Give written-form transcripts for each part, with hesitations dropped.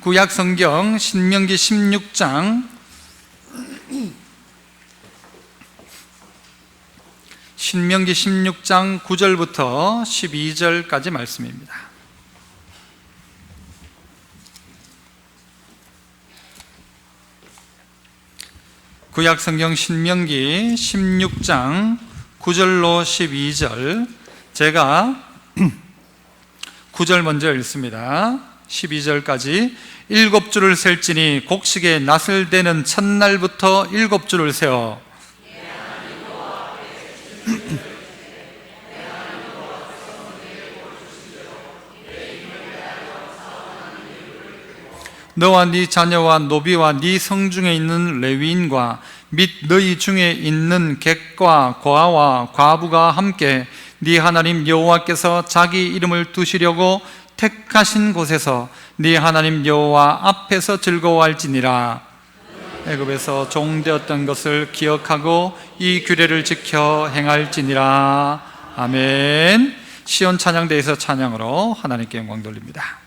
구약 성경 신명기 16장 9절부터 12절까지 말씀입니다. 구약 성경 신명기 16장 9절로 12절, 제가 9절 먼저 읽습니다. 12절까지 7줄을 셀지니 곡식의 낫을 대는 첫날부터 7줄을 세어 너와 네 자녀와 노비와 네 성중에 있는 레위인과 및 너희 중에 있는 객과 고아와 과부가 함께 네 하나님 여호와께서 자기 이름을 두시려고 택하신 곳에서 네 하나님 여호와 앞에서 즐거워할지니라. 애굽에서 종되었던 것을 기억하고 이 규례를 지켜 행할지니라. 아멘. 시온 찬양대에서 찬양으로 하나님께 영광 돌립니다.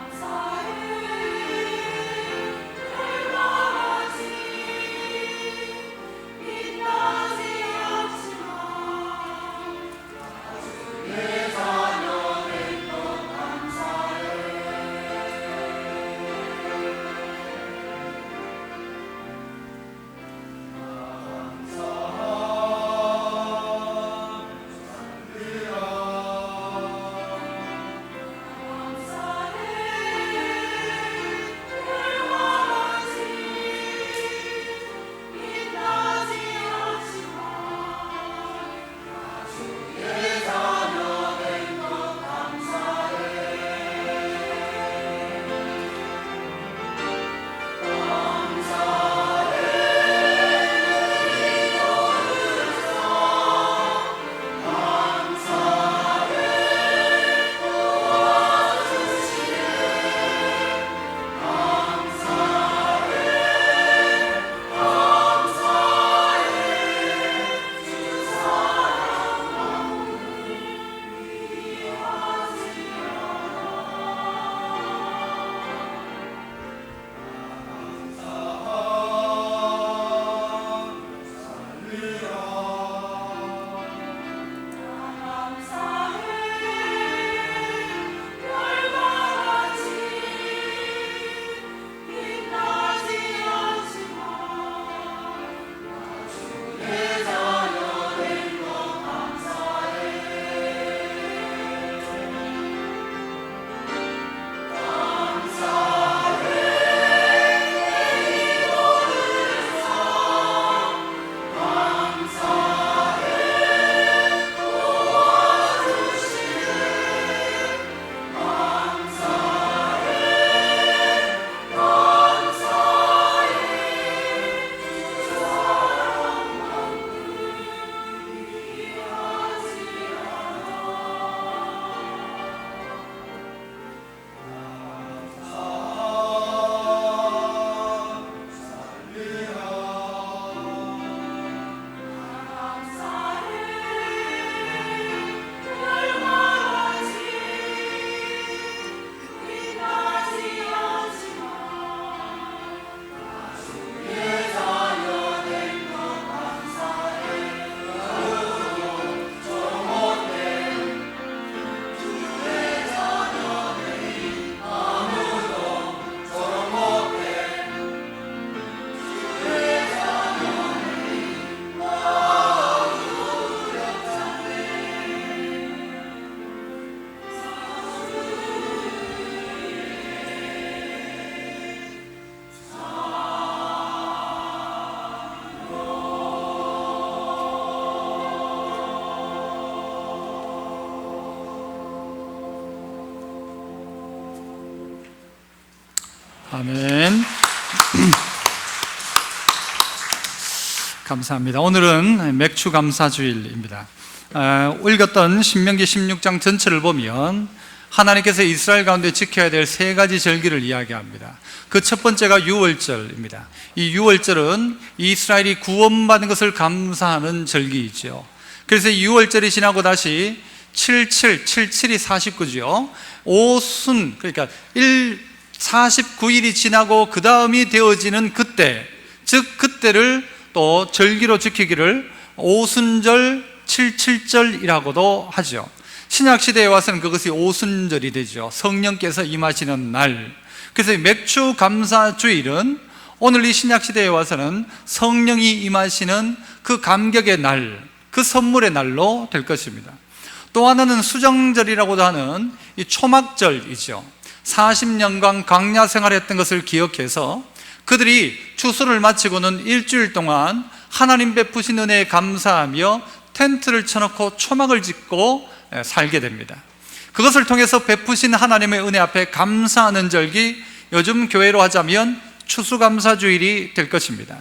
감사 아멘. 감사합니다. 오늘은 맥주 감사주일입니다. 읽었던 신명기 16장 전체를 보면 하나님께서 이스라엘 가운데 지켜야 될 세 가지 절기를 이야기합니다. 그 첫 번째가 유월절입니다. 이 유월절은 이스라엘이 구원받은 것을 감사하는 절기이죠. 그래서 유월절이 지나고 다시 77이 49죠. 오순, 그러니까 49일이 지나고 그 다음이 되어지는 그때, 즉 그때를 또 절기로 지키기를 오순절 77절이라고도 하죠. 신약시대에 와서는 그것이 오순절이 되죠. 성령께서 임하시는 날. 그래서 맥주 감사주일은 오늘 이 신약시대에 와서는 성령이 임하시는 그 감격의 날, 그 선물의 날로 될 것입니다. 또 하나는 수정절이라고도 하는 이 초막절이죠. 40년간 광야 생활했던 것을 기억해서 그들이 추수를 마치고는 일주일 동안 하나님 베푸신 은혜에 감사하며 텐트를 쳐놓고 초막을 짓고 살게 됩니다. 그것을 통해서 베푸신 하나님의 은혜 앞에 감사하는 절기, 요즘 교회로 하자면 추수감사주일이 될 것입니다.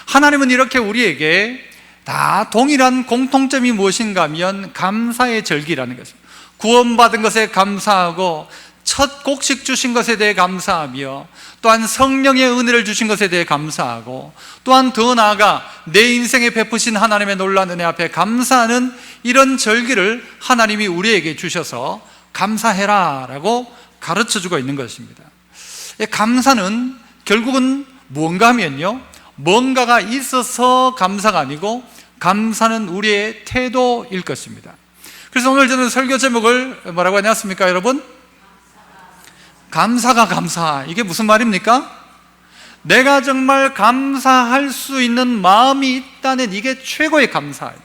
하나님은 이렇게 우리에게 다 동일한 공통점이 무엇인가 하면 감사의 절기라는 것입니다. 구원받은 것에 감사하고 첫 곡식 주신 것에 대해 감사하며 또한 성령의 은혜를 주신 것에 대해 감사하고 또한 더 나아가 내 인생에 베푸신 하나님의 놀라운 은혜 앞에 감사하는 이런 절기를 하나님이 우리에게 주셔서 감사해라 라고 가르쳐주고 있는 것입니다. 감사는 결국은 무언가 하면요, 뭔가가 있어서 감사가 아니고 감사는 우리의 태도일 것입니다. 그래서 오늘 저는 설교 제목을 뭐라고 해놨습니까 여러분? 감사가 감사. 이게 무슨 말입니까? 내가 정말 감사할 수 있는 마음이 있다는 이게 최고의 감사예요.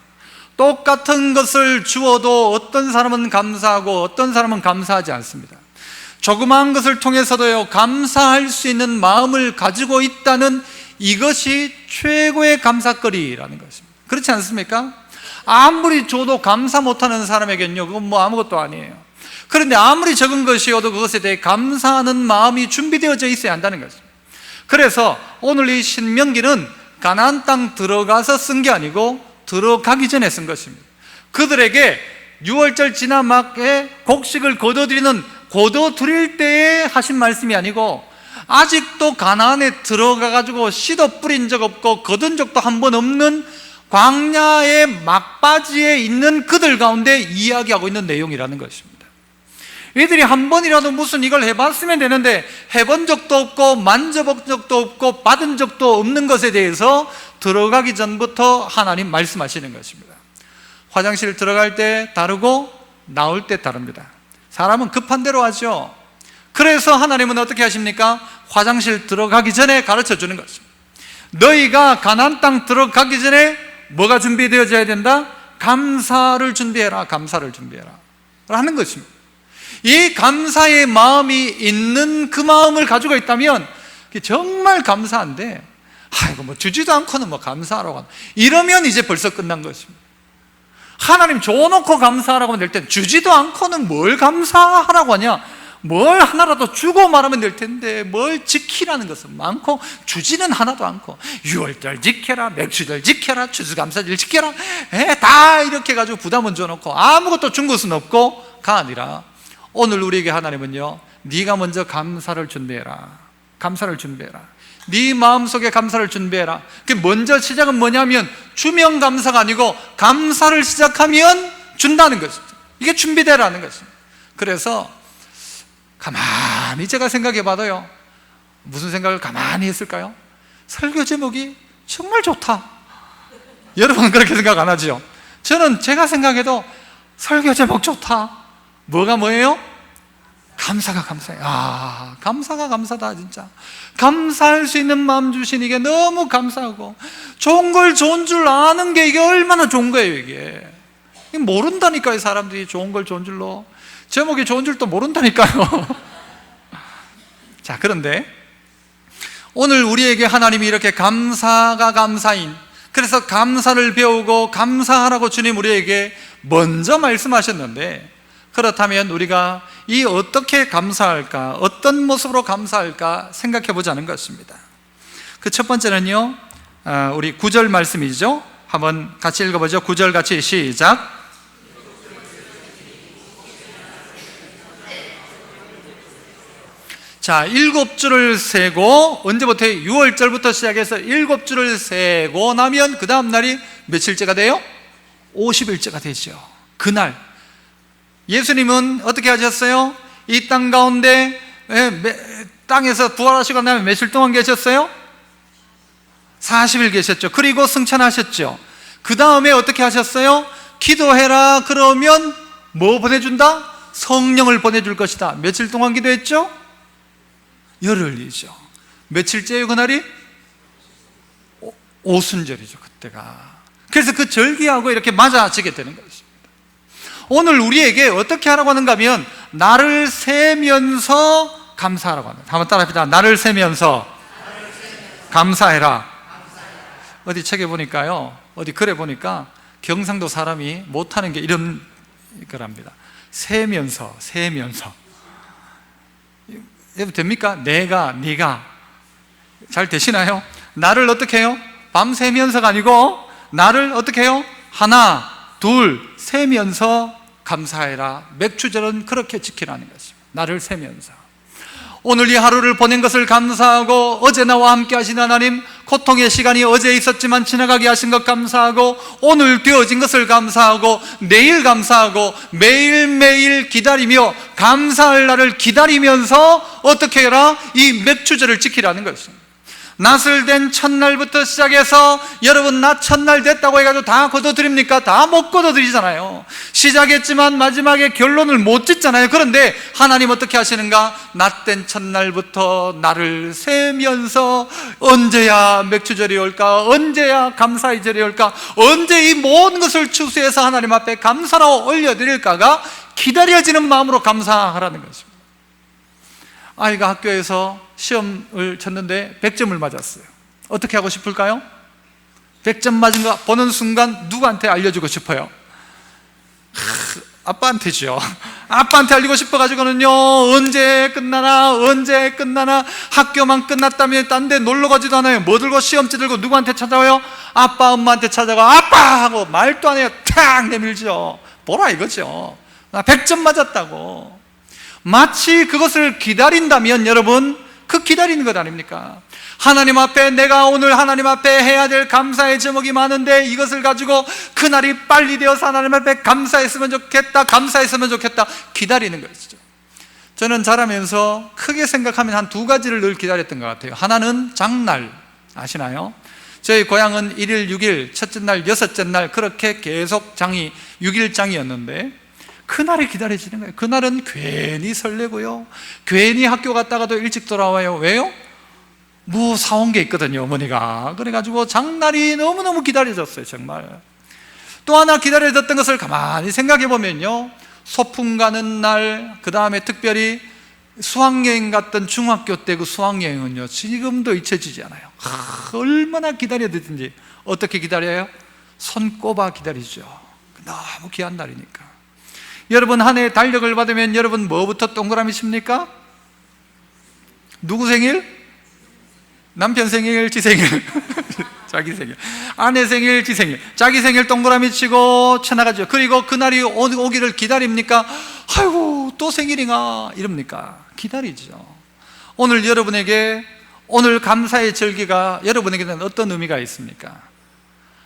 똑같은 것을 주어도 어떤 사람은 감사하고 어떤 사람은 감사하지 않습니다. 조그마한 것을 통해서도요, 감사할 수 있는 마음을 가지고 있다는 이것이 최고의 감사거리라는 것입니다. 그렇지 않습니까? 아무리 줘도 감사 못하는 사람에겐요, 그건 뭐 아무것도 아니에요. 그런데 아무리 적은 것이어도 그것에 대해 감사하는 마음이 준비되어져 있어야 한다는 것입니다. 그래서 오늘 이 신명기는 가나안 땅 들어가서 쓴 게 아니고 들어가기 전에 쓴 것입니다. 그들에게 유월절 지나막에 곡식을 거둬들일 때에 하신 말씀이 아니고 아직도 가나안에 들어가가지고 씨도 뿌린 적 없고 거둔 적도 한 번 없는 광야의 막바지에 있는 그들 가운데 이야기하고 있는 내용이라는 것입니다. 이들이 한 번이라도 무슨 이걸 해봤으면 되는데 해본 적도 없고 만져본 적도 없고 받은 적도 없는 것에 대해서 들어가기 전부터 하나님 말씀하시는 것입니다. 화장실 들어갈 때 다르고 나올 때 다릅니다. 사람은 급한 대로 하죠. 그래서 하나님은 어떻게 하십니까? 화장실 들어가기 전에 가르쳐 주는 것입니다. 너희가 가나안 땅 들어가기 전에 뭐가 준비되어져야 된다? 감사를 준비해라. 감사를 준비해라 하는 것입니다. 이 감사의 마음이 있는 그 마음을 가지고 있다면 정말 감사한데, 아이고 뭐 주지도 않고는 뭐 감사하라고 하나, 이러면 이제 벌써 끝난 것입니다. 하나님 줘놓고 감사하라고 하면 될 텐데 주지도 않고는 뭘 감사하라고 하냐? 뭘 하나라도 주고 말하면 될 텐데 뭘 지키라는 것은 많고 주지는 하나도 않고 유월절 지켜라, 맥주절 지켜라, 추수감사절 지켜라, 다 이렇게 가지고 부담은 줘놓고 아무것도 준 것은 없고가 아니라 오늘 우리에게 하나님은요, 네가 먼저 감사를 준비해라. 감사를 준비해라. 네 마음속에 감사를 준비해라. 그 먼저 시작은 뭐냐면 주면 감사가 아니고 감사를 시작하면 준다는 것이죠. 이게 준비되라는 것입니다. 그래서 가만히 제가 생각해 봐도요, 무슨 생각을 가만히 했을까요? 설교 제목이 정말 좋다. 여러분은 그렇게 생각 안 하죠? 저는 제가 생각해도 설교 제목 좋다. 뭐예요? 감사가 감사해요. 감사가 감사다. 진짜 감사할 수 있는 마음 주신 이게 너무 감사하고, 좋은 걸 좋은 줄 아는 게 이게 얼마나 좋은 거예요. 이게 모른다니까요. 사람들이 좋은 걸 좋은 줄로, 제목이 좋은 줄도 모른다니까요. 자, 그런데 오늘 우리에게 하나님이 이렇게 감사가 감사인, 그래서 감사를 배우고 감사하라고 주님 우리에게 먼저 말씀하셨는데, 그렇다면 우리가 이 어떻게 감사할까, 어떤 모습으로 감사할까 생각해 보자는 것입니다. 그 첫 번째는요, 우리 9절 말씀이죠. 한번 같이 읽어보죠. 9절 같이 시작. 자, 7주를 세고, 언제부터? 6월절부터 시작해서 7주를 세고 나면 그 다음 날이 며칠째가 돼요? 50일째가 되죠. 그날 예수님은 어떻게 하셨어요? 이 땅 가운데 땅에서 부활하시고 나면 며칠 동안 계셨어요? 40일 계셨죠. 그리고 승천하셨죠. 그 다음에 어떻게 하셨어요? 기도해라 그러면 뭐 보내준다? 성령을 보내줄 것이다. 며칠 동안 기도했죠? 열흘이죠. 며칠째요 그날이? 오순절이죠 그때가. 그래서 그 절기하고 이렇게 맞아지게 되는 것입니다. 오늘 우리에게 어떻게 하라고 하는가 하면 날을 세면서 감사하라고 합니다. 한번 따라합시다. 날을 세면서 감사해라. 어디 책에 보니까요, 어디 글에 보니까 경상도 사람이 못하는 게 이런 거랍니다. 세면서 여러분 됩니까? 내가, 네가 잘 되시나요? 나를 어떻게 해요? 밤새면서가 아니고 나를 어떻게 해요? 하나, 둘, 세면서 감사해라. 맥주절은 그렇게 지키라는 것입니다. 나를 세면서. 오늘 이 하루를 보낸 것을 감사하고, 어제 나와 함께 하신 하나님, 고통의 시간이 어제 있었지만 지나가게 하신 것 감사하고, 오늘 되어진 것을 감사하고, 내일 감사하고, 매일매일 기다리며 감사할 날을 기다리면서 어떻게 해라? 이 맥주절을 지키라는 것입니다. 낫을 된 첫날부터 시작해서 여러분 낫 첫날 됐다고 해가지고 다 거둬드립니까? 다 못 거둬드리잖아요. 시작했지만 마지막에 결론을 못 짓잖아요. 그런데 하나님 어떻게 하시는가? 낫 된 첫날부터 나를 세면서 언제야 맥주절이 올까? 언제야 감사의 절이 올까? 언제 이 모든 것을 추수해서 하나님 앞에 감사로 올려드릴까가 기다려지는 마음으로 감사하라는 것입니다. 아이가 학교에서 시험을 쳤는데 100점을 맞았어요. 어떻게 하고 싶을까요? 100점 맞은 거 보는 순간 누구한테 알려주고 싶어요? 아빠한테죠. 아빠한테 알리고 싶어가지고는요, 언제 끝나나 학교만 끝났다면 딴 데 놀러 가지도 않아요. 뭐 들고 시험지 들고 누구한테 찾아와요? 아빠 엄마한테 찾아가. 아빠! 하고 말도 안 해요. 탁 내밀죠. 뭐라 이거죠. 나 100점 맞았다고. 마치 그것을 기다린다면 여러분, 그 기다리는 것 아닙니까? 하나님 앞에 내가 오늘 하나님 앞에 해야 될 감사의 제목이 많은데 이것을 가지고 그날이 빨리 되어서 하나님 앞에 감사했으면 좋겠다 기다리는 것이죠. 저는 자라면서 크게 생각하면 한 두 가지를 늘 기다렸던 것 같아요. 하나는 장날, 아시나요? 저희 고향은 1일 6일, 첫째 날, 여섯째 날 그렇게 계속 장이 6일장이었는데 그날이 기다려지는 거예요. 그날은 괜히 설레고요, 괜히 학교 갔다가도 일찍 돌아와요. 왜요? 뭐 사온 게 있거든요, 어머니가. 그래가지고 장날이 너무너무 기다려졌어요, 정말. 또 하나 기다려졌던 것을 가만히 생각해 보면요, 소풍 가는 날, 그 다음에 특별히 수학여행 갔던 중학교 때 그 수학여행은요 지금도 잊혀지지 않아요. 얼마나 기다려졌든지. 어떻게 기다려요? 손꼽아 기다리죠. 너무 귀한 날이니까. 여러분 한 해 달력을 받으면 여러분 뭐부터 동그라미 칩니까? 누구 생일? 남편 생일, 지 생일 자기 생일, 아내 생일, 지 생일, 자기 생일 동그라미 치고 쳐나가죠. 그리고 그날이 오기를 기다립니까? 아이고 또 생일인가 이럽니까? 기다리죠. 오늘 여러분에게, 오늘 감사의 절기가 여러분에게는 어떤 의미가 있습니까?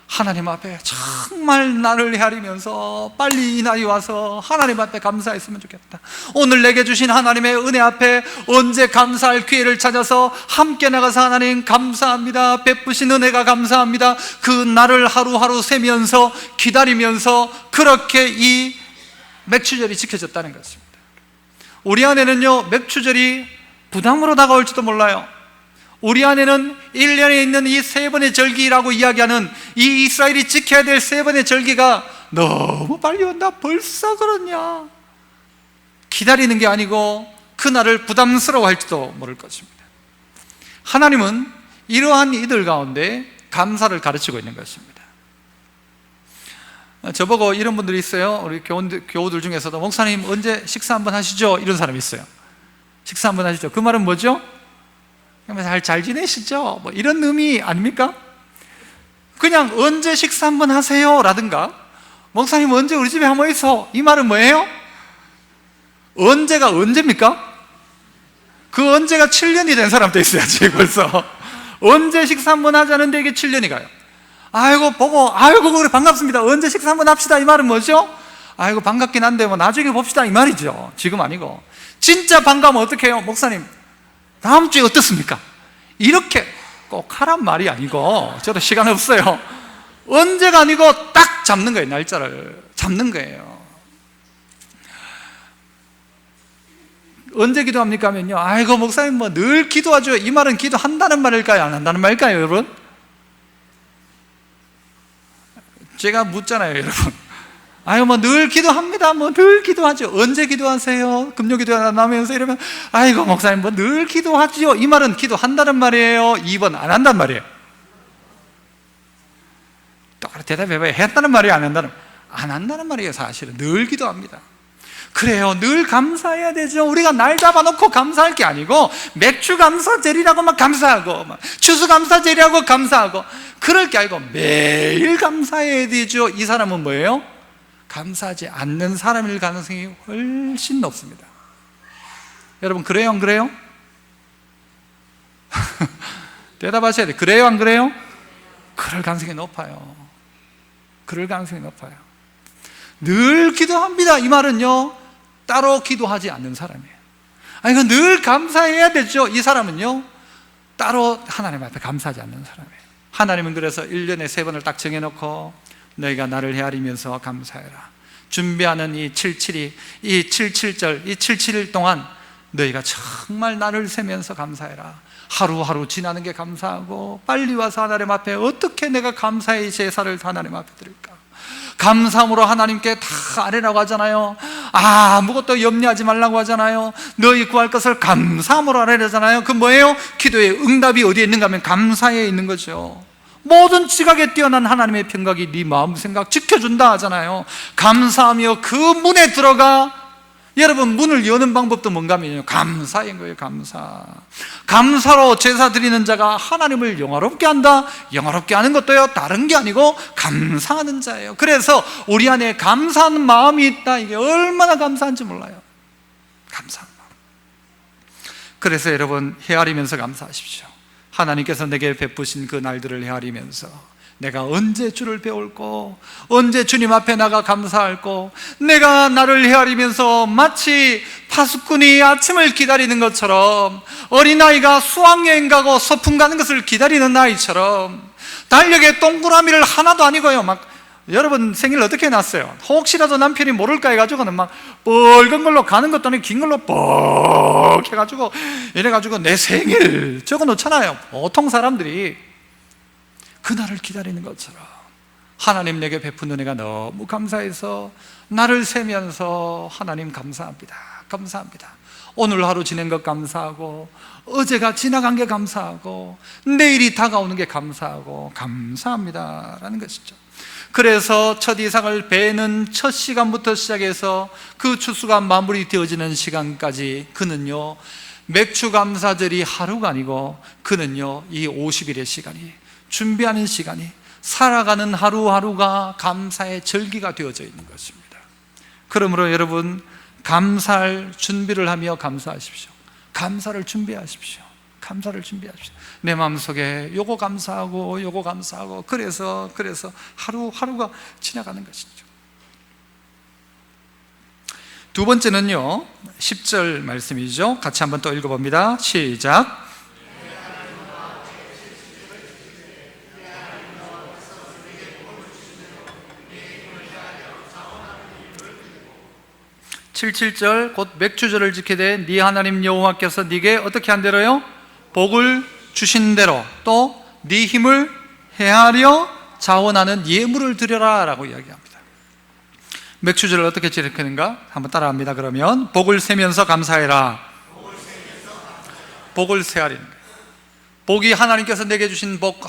하나님 앞에 정말 나를 헤아리면서 빨리 이 날이 와서 하나님 앞에 감사했으면 좋겠다. 오늘 내게 주신 하나님의 은혜 앞에 언제 감사할 기회를 찾아서 함께 나가서 하나님 감사합니다, 베푸신 은혜가 감사합니다, 그 날을 하루하루 세면서 기다리면서 그렇게 이 맥주절이 지켜졌다는 것입니다. 우리 안에는요 맥주절이 부담으로 다가올지도 몰라요. 우리 안에는 1년에 있는 이 세 번의 절기라고 이야기하는 이 이스라엘이 지켜야 될 세 번의 절기가 너무 빨리 온다, 벌써 그러냐, 기다리는 게 아니고 그날을 부담스러워할지도 모를 것입니다. 하나님은 이러한 이들 가운데 감사를 가르치고 있는 것입니다. 저보고 이런 분들이 있어요. 우리 교우들 중에서도 목사님 언제 식사 한번 하시죠? 이런 사람이 있어요. 식사 한번 하시죠. 그 말은 뭐죠? 잘 지내시죠? 뭐 이런 의미 아닙니까? 그냥 언제 식사 한번 하세요? 라든가 목사님 언제 우리 집에 한번 있어? 이 말은 뭐예요? 언제가 언제입니까? 그 언제가 7년이 된 사람도 있어야지 벌써. 언제 식사 한번 하자는데 이게 7년이 가요. 아이고 보고 아이고 그래 반갑습니다. 언제 식사 한번 합시다. 이 말은 뭐죠? 아이고 반갑긴 한데 뭐 나중에 봅시다 이 말이죠. 지금 아니고. 진짜 반가우면 어떻게 해요? 목사님 다음 주에 어떻습니까? 이렇게 꼭 하란 말이 아니고, 저도 시간 없어요. 언제가 아니고 딱 잡는 거예요. 날짜를 잡는 거예요. 언제 기도합니까 하면요, 아이고 목사님 뭐 늘 기도하죠. 이 말은 기도한다는 말일까요? 안 한다는 말일까요 여러분? 제가 묻잖아요 여러분. 아유 뭐 늘 기도합니다. 뭐 늘 기도하죠. 언제 기도하세요? 금요 기도 나면서 이러면 아이고 목사님 뭐 늘 기도하지요. 이 말은 기도한다는 말이에요? 2번 안 한다는 말이에요? 똑바로 대답해봐요. 했다는 말이에요? 안 한다는 말이에요? 안 한다는 말이에요. 사실은 늘 기도합니다. 그래요. 늘 감사해야 되죠. 우리가 날 잡아놓고 감사할 게 아니고 맥주 감사절이라고 막 감사하고 막 추수감사절이라고 감사하고 그럴 게 아니고 매일 감사해야 되죠. 이 사람은 뭐예요? 감사하지 않는 사람일 가능성이 훨씬 높습니다. 여러분 그래요 안 그래요? 대답하셔야 돼요. 그래요 안 그래요? 그럴 가능성이 높아요. 그럴 가능성이 높아요. 늘 기도합니다. 이 말은요 따로 기도하지 않는 사람이에요. 아니 그 늘 감사해야 되죠. 이 사람은요 따로 하나님 앞에 감사하지 않는 사람이에요. 하나님은 그래서 1년에 3번을 딱 정해놓고 너희가 나를 헤아리면서 감사해라. 준비하는 이 77이 이 77절 이 77일 동안 너희가 정말 나를 세면서 감사해라. 하루하루 지나는 게 감사하고 빨리 와서 하나님 앞에 어떻게 내가 감사의 제사를 하나님 앞에 드릴까? 감사함으로 하나님께 다 아뢰라고 하잖아요. 아무것도 염려하지 말라고 하잖아요. 너희 구할 것을 감사함으로 아뢰라잖아요. 그 뭐예요? 기도의 응답이 어디에 있는가 하면 감사에 있는 거죠. 모든 지각에 뛰어난 하나님의 평각이 네 마음 생각 지켜준다 하잖아요. 감사하며 그 문에 들어가. 여러분 문을 여는 방법도 뭔가 하면요 감사인 거예요. 감사로 제사 드리는 자가 하나님을 영화롭게 한다. 영화롭게 하는 것도요 다른 게 아니고 감사하는 자예요. 그래서 우리 안에 감사하는 마음이 있다. 이게 얼마나 감사한지 몰라요. 감사한 마음. 그래서 여러분 헤아리면서 감사하십시오. 하나님께서 내게 베푸신 그 날들을 헤아리면서 내가 언제 주를 배울고 언제 주님 앞에 나가 감사할고, 내가 나를 헤아리면서 마치 파수꾼이 아침을 기다리는 것처럼, 어린아이가 수학여행 가고 소풍 가는 것을 기다리는 아이처럼 달력에 동그라미를 하나도 아니고요 막 여러분 생일 어떻게 해놨어요? 혹시라도 남편이 모를까 해가지고는 막 빨간 걸로 가는 것도 아니고 긴 걸로 뻑 해가지고 이래가지고 내 생일 적어놓잖아요. 보통 사람들이 그날을 기다리는 것처럼 하나님 내게 베푼 은혜가 너무 감사해서 나를 세면서 하나님 감사합니다. 감사합니다. 오늘 하루 지낸 것 감사하고 어제가 지나간 게 감사하고 내일이 다가오는 게 감사하고 감사합니다 라는 것이죠. 그래서 첫 이삭을 베는 첫 시간부터 시작해서 그 추수가 마무리되어지는 시간까지 그는요 맥주 감사절이 하루가 아니고 그는요 이 50일의 시간이, 준비하는 시간이, 살아가는 하루하루가 감사의 절기가 되어져 있는 것입니다. 그러므로 여러분 감사할 준비를 하며 감사하십시오. 감사를 준비하십시오. 감사를 준비하십시오. 내 마음속에 요거 감사하고 요거 감사하고 그래서 하루하루가 지나가는 것이죠. 두 번째는요 10절 말씀이죠. 같이 한번 또 읽어봅니다. 시작. (77절) 곧 맥주절을 지키되 네 하나님 여호와께서 네게 어떻게 한대로요? 복을 주신 대로 또 네 힘을 헤아려 자원하는 예물을 드려라 라고 이야기합니다. 맥주절을 어떻게 지키는가? 한번 따라합니다. 그러면 복을 세면서 감사해라. 복을 세하리는 거예요. 복이 하나님께서 내게 주신 복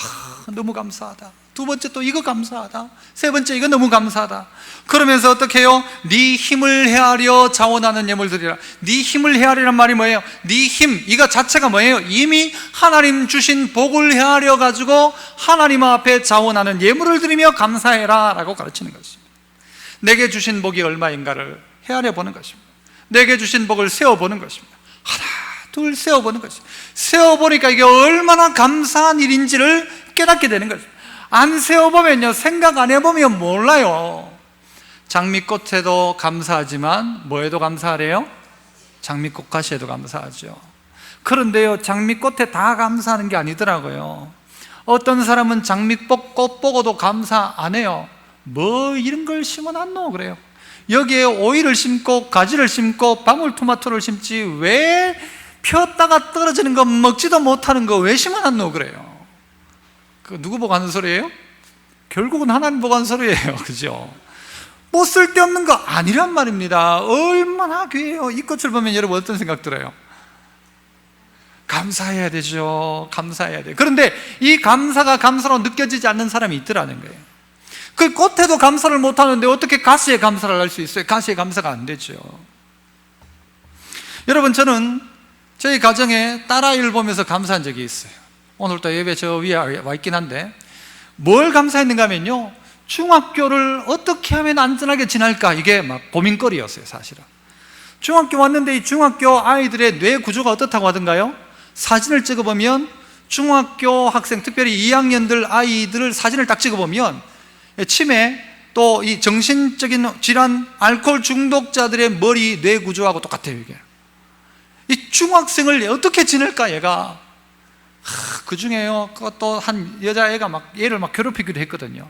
너무 감사하다. 두 번째 또 이거 감사하다. 세 번째 이거 너무 감사하다. 그러면서 어떻게 해요? 네 힘을 헤아려 자원하는 예물 드리라. 네 힘을 헤아리란 말이 뭐예요? 네 힘, 이거 자체가 뭐예요? 이미 하나님 주신 복을 헤아려 가지고 하나님 앞에 자원하는 예물을 드리며 감사해라 라고 가르치는 것입니다. 내게 주신 복이 얼마인가를 헤아려 보는 것입니다. 내게 주신 복을 세어보는 것입니다. 하나 둘 세어보는 것입니다. 세어보니까 이게 얼마나 감사한 일인지를 깨닫게 되는 것입니다. 안 세어보면요, 생각 안 해보면 몰라요. 장미꽃에도 감사하지만 뭐에도 감사하래요? 장미꽃 가시에도 감사하죠. 그런데요, 장미꽃에 다 감사하는 게 아니더라고요. 어떤 사람은 장미꽃 보고도 감사 안 해요. 뭐 이런 걸 심어놨노 그래요. 여기에 오이를 심고 가지를 심고 방울토마토를 심지 왜 폈다가 떨어지는 거 먹지도 못하는 거 왜 심어놨노 그래요. 그 누구 보고 하는 소리예요? 결국은 하나님 보고 하는 소리예요. 그죠? 뭐 쓸데없는 거 아니란 말입니다. 얼마나 귀해요. 이 꽃을 보면 여러분 어떤 생각 들어요? 감사해야 되죠. 감사해야 돼요. 그런데 이 감사가 감사로 느껴지지 않는 사람이 있더라는 거예요. 그 꽃에도 감사를 못하는데 어떻게 가시에 감사를 할 수 있어요? 가시에 감사가 안 되죠. 여러분, 저는 저희 가정에 딸아이를 보면서 감사한 적이 있어요. 오늘 또 예배 저 위에 와 있긴 한데 뭘 감사했는가 하면요, 중학교를 어떻게 하면 안전하게 지날까, 이게 막 고민거리였어요. 사실은 중학교 왔는데 이 중학교 아이들의 뇌 구조가 어떻다고 하던가요? 사진을 찍어보면 중학교 학생, 특별히 2학년들 아이들을 사진을 딱 찍어보면 치매, 또 이 정신적인 질환, 알코올 중독자들의 머리 뇌 구조하고 똑같아요. 이게 이 중학생을 어떻게 지낼까 얘가. 그 중에요, 또 한 여자애가 막 얘를 막 괴롭히기도 했거든요.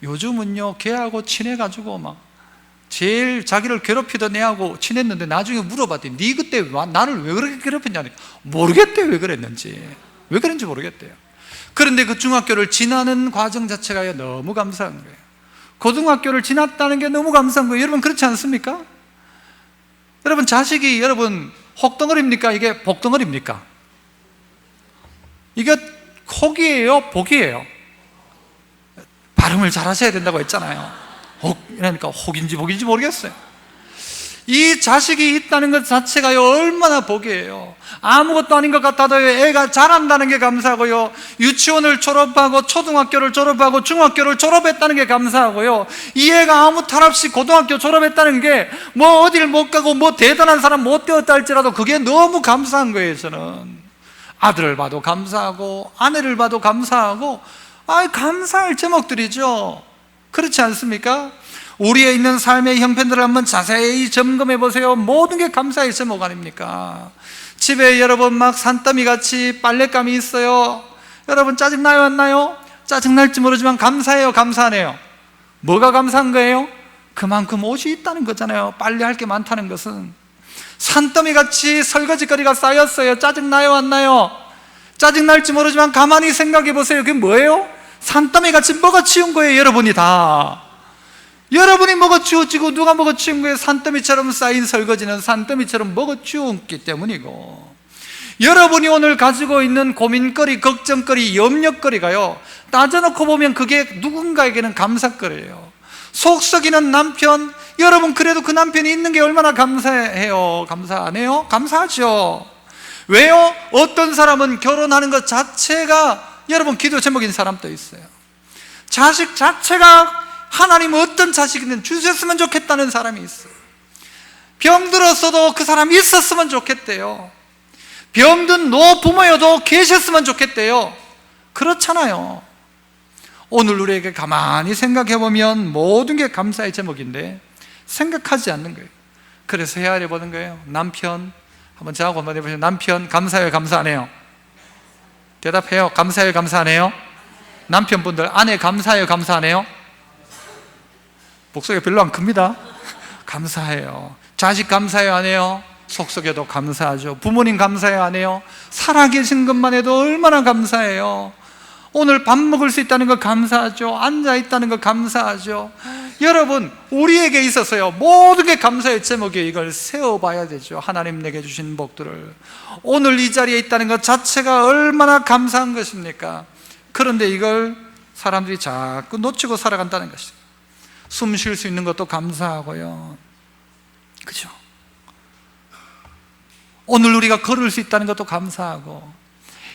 요즘은요, 걔하고 친해가지고 막 제일 자기를 괴롭히던 애하고 친했는데 나중에 물어봤더니 네 그때 나를 왜 그렇게 괴롭혔냐니까 모르겠대요. 왜 그랬는지, 왜 그랬는지 모르겠대요. 그런데 그 중학교를 지나는 과정 자체가 너무 감사한 거예요. 고등학교를 지났다는 게 너무 감사한 거예요. 여러분 그렇지 않습니까? 여러분 자식이 여러분 혹덩어리입니까? 이게 복덩어리입니까? 이게 혹이에요? 복이에요? 발음을 잘 하셔야 된다고 했잖아요. 그러니까 혹인지 복인지 모르겠어요. 이 자식이 있다는 것 자체가 얼마나 복이에요. 아무것도 아닌 것 같아도 애가 자란다는 게 감사하고요, 유치원을 졸업하고 초등학교를 졸업하고 중학교를 졸업했다는 게 감사하고요, 이 애가 아무 탈 없이 고등학교 졸업했다는 게 뭐 어딜 못 가고 뭐 대단한 사람 못 되었다 할지라도 그게 너무 감사한 거예요. 저는 아들을 봐도 감사하고 아내를 봐도 감사하고, 감사할 제목들이죠. 그렇지 않습니까? 우리의 있는 삶의 형편들을 한번 자세히 점검해 보세요. 모든 게 감사의 제목 아닙니까? 집에 여러분 막 산더미 같이 빨랫감이 있어요. 여러분 짜증나요, 안 나요? 짜증날지 모르지만 감사해요, 감사하네요? 뭐가 감사한 거예요? 그만큼 옷이 있다는 거잖아요. 빨래할 게 많다는 것은. 산더미 같이 설거지거리가 쌓였어요. 짜증나요, 안 나요? 짜증날지 모르지만 가만히 생각해 보세요. 그게 뭐예요? 산더미 같이 먹어 치운 거예요. 여러분이 다. 여러분이 먹어 치우치고 누가 먹어 치운 거예요? 산더미처럼 쌓인 설거지는 산더미처럼 먹어 치웠기 때문이고, 여러분이 오늘 가지고 있는 고민거리, 걱정거리, 염려거리가요, 따져놓고 보면 그게 누군가에게는 감사거리예요. 속 썩이는 남편, 여러분 그래도 그 남편이 있는 게 얼마나 감사해요? 감사 안 해요? 감사하죠. 왜요? 어떤 사람은 결혼하는 것 자체가 여러분 기도 제목인 사람도 있어요. 자식 자체가 하나님 어떤 자식이든 주셨으면 좋겠다는 사람이 있어요. 병들었어도 그 사람이 있었으면 좋겠대요. 병든 노부모여도 계셨으면 좋겠대요. 그렇잖아요. 오늘 우리에게 가만히 생각해보면 모든 게 감사의 제목인데 생각하지 않는 거예요. 그래서 헤아려 보는 거예요. 남편, 한번 저하고 한번 해보세요. 남편 감사해요, 감사 안 해요? 대답해요. 감사해요, 감사 안 해요? 남편분들 아내 감사해요, 감사 안 해요? 목소리가 별로 안 큽니다. 감사해요. 자식 감사해요, 안 해요? 속속에도 감사하죠. 부모님 감사해요, 안 해요? 살아계신 것만 해도 얼마나 감사해요. 오늘 밥 먹을 수 있다는 거 감사하죠. 앉아있다는 거 감사하죠. 여러분 우리에게 있어서요 모든 게 감사의 제목이에요. 이걸 세워봐야 되죠. 하나님 내게 주신 복들을. 오늘 이 자리에 있다는 것 자체가 얼마나 감사한 것입니까? 그런데 이걸 사람들이 자꾸 놓치고 살아간다는 것이죠. 숨 쉴 수 있는 것도 감사하고요, 그죠? 오늘 우리가 걸을 수 있다는 것도 감사하고,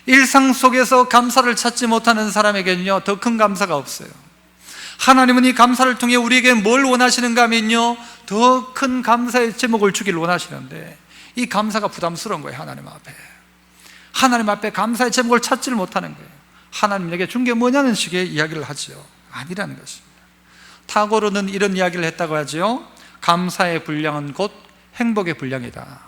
일상 속에서 감사를 찾지 못하는 사람에게는요, 더 큰 감사가 없어요. 하나님은 이 감사를 통해 우리에게 뭘 원하시는가 하면요, 더 큰 감사의 제목을 주기를 원하시는데, 이 감사가 부담스러운 거예요. 하나님 앞에 감사의 제목을 찾지를 못하는 거예요. 하나님 내게 준 게 뭐냐는 식의 이야기를 하죠. 아니라는 것입니다. 타고르는 이런 이야기를 했다고 하죠. 감사의 분량은 곧 행복의 분량이다.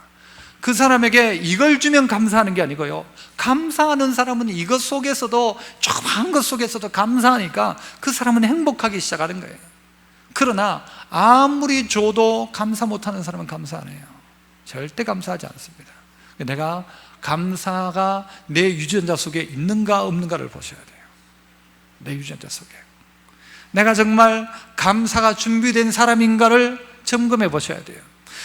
그 사람에게 이걸 주면 감사하는 게 아니고요, 감사하는 사람은 이것 속에서도, 조그마한 것 속에서도 감사하니까 그 사람은 행복하기 시작하는 거예요. 그러나 아무리 줘도 감사 못하는 사람은 감사 안 해요. 절대 감사하지 않습니다. 내가 감사가 내 유전자 속에 있는가 없는가를 보셔야 돼요. 내 유전자 속에 내가 정말 감사가 준비된 사람인가를 점검해 보셔야 돼요.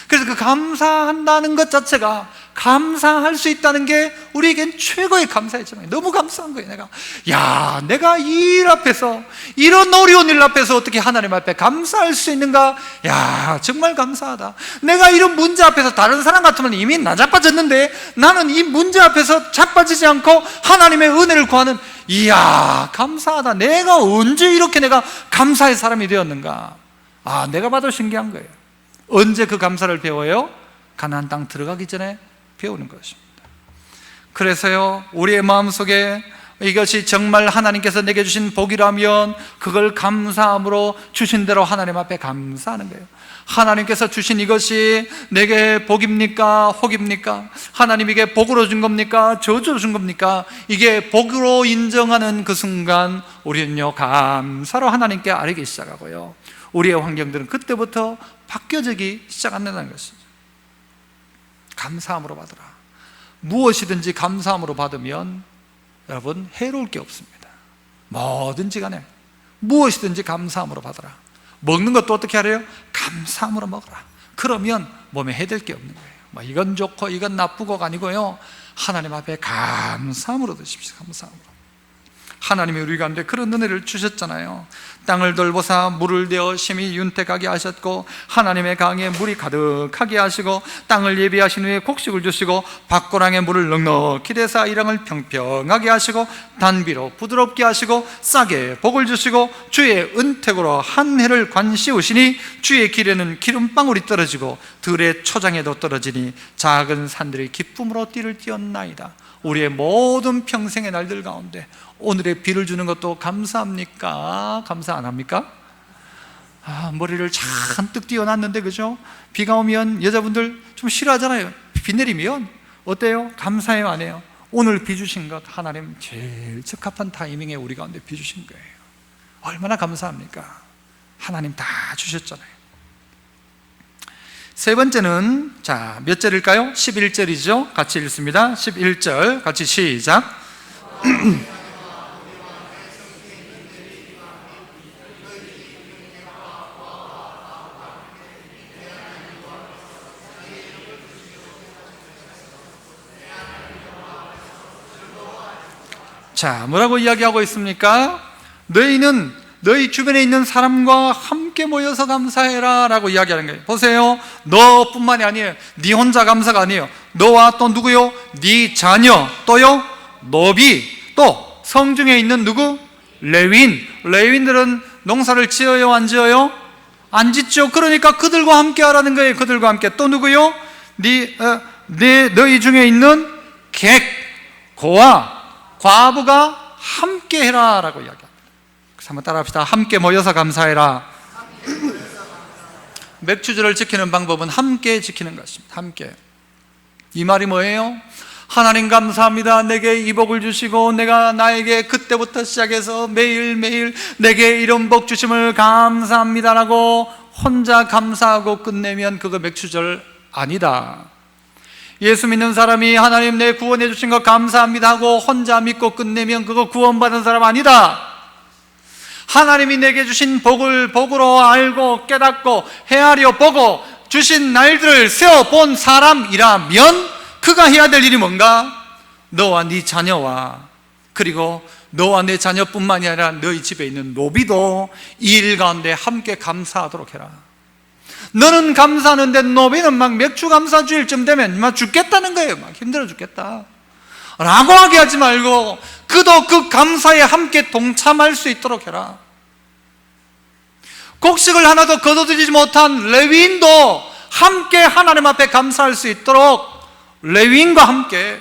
그래서 그 감사한다는 것 자체가, 감사할 수 있다는 게 우리에겐 최고의 감사의 점이에요. 너무 감사한 거예요. 내가 이 일 앞에서, 이런 어려운 일 앞에서 어떻게 하나님 앞에 감사할 수 있는가? 정말 감사하다. 내가 이런 문제 앞에서, 다른 사람 같으면 이미 나자빠졌는데 나는 이 문제 앞에서 자빠지지 않고 하나님의 은혜를 구하는, 감사하다. 내가 언제 이렇게 내가 감사의 사람이 되었는가? 내가 봐도 신기한 거예요. 언제 그 감사를 배워요? 가나안 땅 들어가기 전에 배우는 것입니다. 그래서요, 우리의 마음속에 이것이 정말 하나님께서 내게 주신 복이라면 그걸 감사함으로 주신 대로 하나님 앞에 감사하는 거예요. 하나님께서 주신 이것이 내게 복입니까? 혹입니까? 하나님에게 복으로 준 겁니까? 저주로 준 겁니까? 이게 복으로 인정하는 그 순간 우리는요, 감사로 하나님께 아뢰기 시작하고요, 우리의 환경들은 그때부터 바뀌어지기 시작한다는 것이죠. 감사함으로 받으라. 무엇이든지 감사함으로 받으면 여러분 해로울 게 없습니다. 뭐든지 간에 무엇이든지 감사함으로 받으라. 먹는 것도 어떻게 하래요? 감사함으로 먹어라. 그러면 몸에 해될 게 없는 거예요. 이건 좋고 이건 나쁘고가 아니고요, 하나님 앞에 감사함으로 드십시오. 감사함으로. 하나님이 우리 가운데 그런 은혜를 주셨잖아요. 땅을 돌보사 물을 대어 심히 윤택하게 하셨고, 하나님의 강에 물이 가득하게 하시고, 땅을 예비하신 후에 곡식을 주시고, 밭고랑에 물을 넉넉히 대사 이랑을 평평하게 하시고, 단비로 부드럽게 하시고, 싸게 복을 주시고, 주의 은택으로 한 해를 관시우시니, 주의 길에는 기름방울이 떨어지고 들의 초장에도 떨어지니 작은 산들이 기쁨으로 띠를 띄었나이다. 우리의 모든 평생의 날들 가운데 오늘의 비를 주는 것도 감사합니까? 감사 안 합니까? 머리를 잔뜩 띄워놨는데, 그죠? 비가 오면 여자분들 좀 싫어하잖아요. 비 내리면 어때요? 감사해요, 안 해요? 오늘 비 주신 것, 하나님 제일 적합한 타이밍에 우리 가운데 비 주신 거예요. 얼마나 감사합니까? 하나님 다 주셨잖아요. 세 번째는, 몇 절일까요? 11절이죠. 같이 읽습니다. 11절 같이 시작. 뭐라고 이야기하고 있습니까? 너희는 너희 주변에 있는 사람과 함께 모여서 감사해라 라고 이야기하는 거예요. 보세요, 너뿐만이 아니에요. 네 혼자 감사가 아니에요. 너와 또 누구요? 네 자녀, 또요 노비, 또 성중에 있는 누구? 레위인. 레위인들은 농사를 지어요, 안 지어요? 안 짓죠. 그러니까 그들과 함께 하라는 거예요. 그들과 함께. 또 누구요? 너희 중에 있는 객, 고아, 과부가 함께 해라 라고 이야기합니다. 그래서 한번 따라 합시다. 함께 모여서 감사해라. 맥주절을 지키는 방법은 함께 지키는 것입니다. 함께. 이 말이 뭐예요? 하나님 감사합니다. 내게 이 복을 주시고 내가 나에게 그때부터 시작해서 매일매일 내게 이런 복 주심을 감사합니다 라고 혼자 감사하고 끝내면 그거 맥주절 아니다. 예수 믿는 사람이 하나님 내 구원해 주신 거 감사합니다 하고 혼자 믿고 끝내면 그거 구원받은 사람 아니다. 하나님이 내게 주신 복을 복으로 알고 깨닫고 헤아려 보고 주신 날들을 세워본 사람이라면 그가 해야 될 일이 뭔가? 너와 네 자녀와 그리고 너와 내 자녀뿐만이 아니라 너희 집에 있는 노비도 이 일 가운데 함께 감사하도록 해라. 너는 감사하는데 노비는 막 맥주 감사 주일쯤 되면 막 죽겠다는 거예요. 막 힘들어 죽겠다 라고 하게 하지 말고 그도 그 감사에 함께 동참할 수 있도록 해라. 곡식을 하나도 거둬들이지 못한 레위인도 함께 하나님 앞에 감사할 수 있도록 레위인과 함께,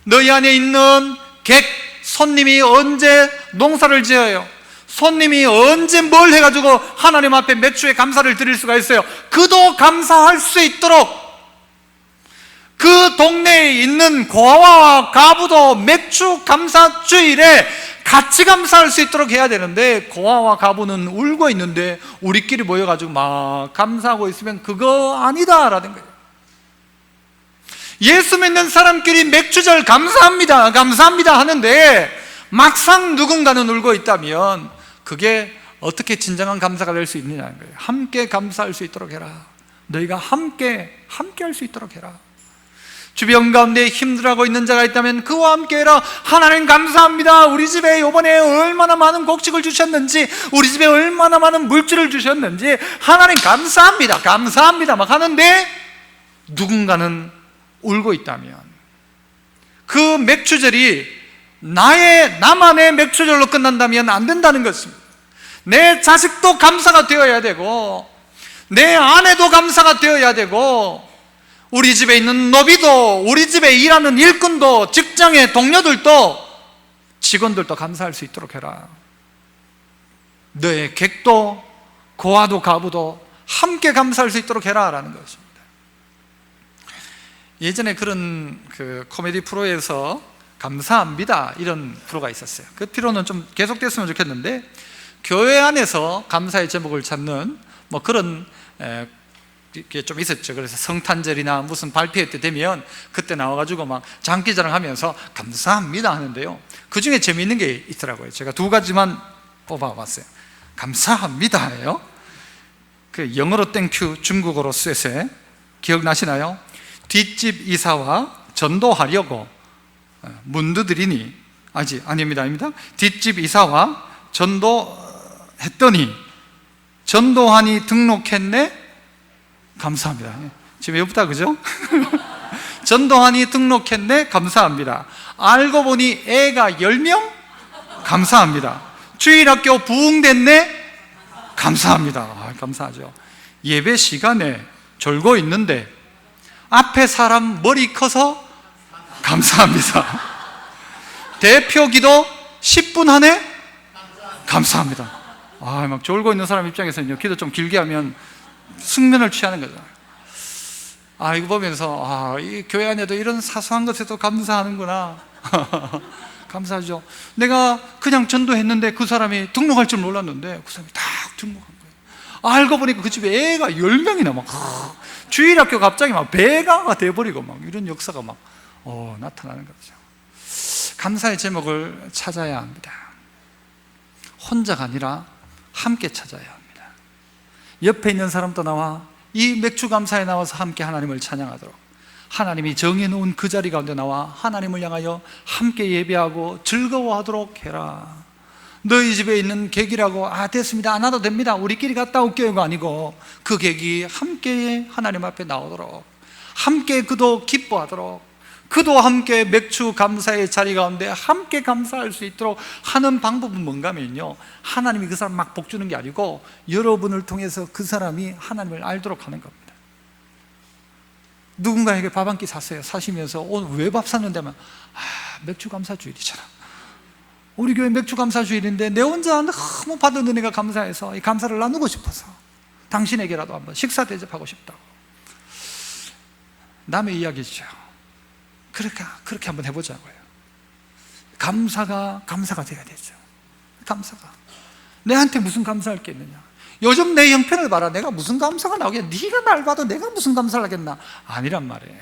너희 안에 있는 객, 손님이 언제 농사를 지어요? 손님이 언제 뭘 해가지고 하나님 앞에 맥주에 감사를 드릴 수가 있어요? 그도 감사할 수 있도록 그 동네에 있는 고아와 가부도 맥주 감사 주일에 같이 감사할 수 있도록 해야 되는데, 고아와 가부는 울고 있는데 우리끼리 모여가지고 막 감사하고 있으면 그거 아니다라는 거예요. 예수 믿는 사람끼리 맥주절 감사합니다 감사합니다 하는데 막상 누군가는 울고 있다면 그게 어떻게 진정한 감사가 될 수 있느냐는 거예요. 함께 감사할 수 있도록 해라. 너희가 함께 할 수 있도록 해라. 주변 가운데 힘들어하고 있는 자가 있다면 그와 함께 해라. 하나님 감사합니다. 우리 집에 이번에 얼마나 많은 곡식을 주셨는지, 우리 집에 얼마나 많은 물질을 주셨는지 하나님 감사합니다 감사합니다 막 하는데 누군가는 울고 있다면 그 맥주절이 나만의 맥주절로 끝난다면 안 된다는 것입니다. 내 자식도 감사가 되어야 되고 내 아내도 감사가 되어야 되고 우리 집에 있는 노비도, 우리 집에 일하는 일꾼도, 직장의 동료들도, 직원들도 감사할 수 있도록 해라. 너의 객도 고아도 가부도 함께 감사할 수 있도록 해라 라는 것입니다. 예전에 그런 코미디 프로에서 감사합니다 이런 프로가 있었어요. 그 프로는 좀 계속됐으면 좋겠는데, 교회 안에서 감사의 제목을 찾는 뭐 그런 게 좀 있었죠. 그래서 성탄절이나 무슨 발표회 때 되면 그때 나와가지고 막 장기자랑 하면서 감사합니다 하는데요, 그 중에 재미있는 게 있더라고요. 제가 두 가지만 뽑아봤어요. 감사합니다예요. 그 영어로 땡큐, 중국어로 쇠쇠, 기억나시나요? 뒷집 이사와 전도하려고 문드드리니, 아닙니다. 뒷집 이사와 전도했더니 전도하니 등록했네. 감사합니다. 지금 외웁다 그죠? 전도하니 등록했네. 감사합니다. 알고 보니 애가 10명? 감사합니다. 주일학교 부흥됐네. 감사합니다. 감사하죠. 예배 시간에 졸고 있는데 앞에 사람 머리 커서 감사합니다. 대표 기도 10분 하네? 감사합니다. 막 졸고 있는 사람 입장에서는 기도 좀 길게 하면 숙면을 취하는 거죠. 이거 보면서 이 교회 안에도 이런 사소한 것에도 감사하는구나. 감사하죠. 내가 그냥 전도했는데 그 사람이 등록할 줄 몰랐는데 그 사람이 딱 등록한 거예요. 알고 보니까 그 집에 애가 10명이나 막 주일학교 갑자기 막 배가가 돼버리고 막 이런 역사가 막 나타나는 거죠. 감사의 제목을 찾아야 합니다. 혼자가 아니라 함께 찾아야 합니다. 옆에 있는 사람도 나와 이 맥주 감사에 나와서 함께 하나님을 찬양하도록, 하나님이 정해놓은 그 자리 가운데 나와 하나님을 향하여 함께 예배하고 즐거워하도록 해라. 너희 집에 있는 객이라고 됐습니다, 안 와도 됩니다, 우리끼리 갔다 올게요가 아니고 그 객이 함께 하나님 앞에 나오도록, 함께 그도 기뻐하도록, 그도 함께 맥주 감사의 자리 가운데 함께 감사할 수 있도록 하는 방법은 뭔가 하면요, 하나님이 그 사람 막 복주는 게 아니고 여러분을 통해서 그 사람이 하나님을 알도록 하는 겁니다. 누군가에게 밥 한 끼 사시면서 오늘 왜 밥 샀는데 하면 맥주 감사 주일이잖아, 우리 교회 맥주 감사 주일인데 내 혼자 너무 받은 은혜가 감사해서 이 감사를 나누고 싶어서 당신에게라도 한번 식사 대접하고 싶다고. 남의 이야기죠. 그렇게 한번 해보자고요. 감사가 돼야 되죠. 감사가 내한테 무슨 감사할 게 있느냐. 요즘 내 형편을 봐라, 내가 무슨 감사가 나오겠냐, 네가 날 봐도 내가 무슨 감사를 하겠나. 아니란 말이에요.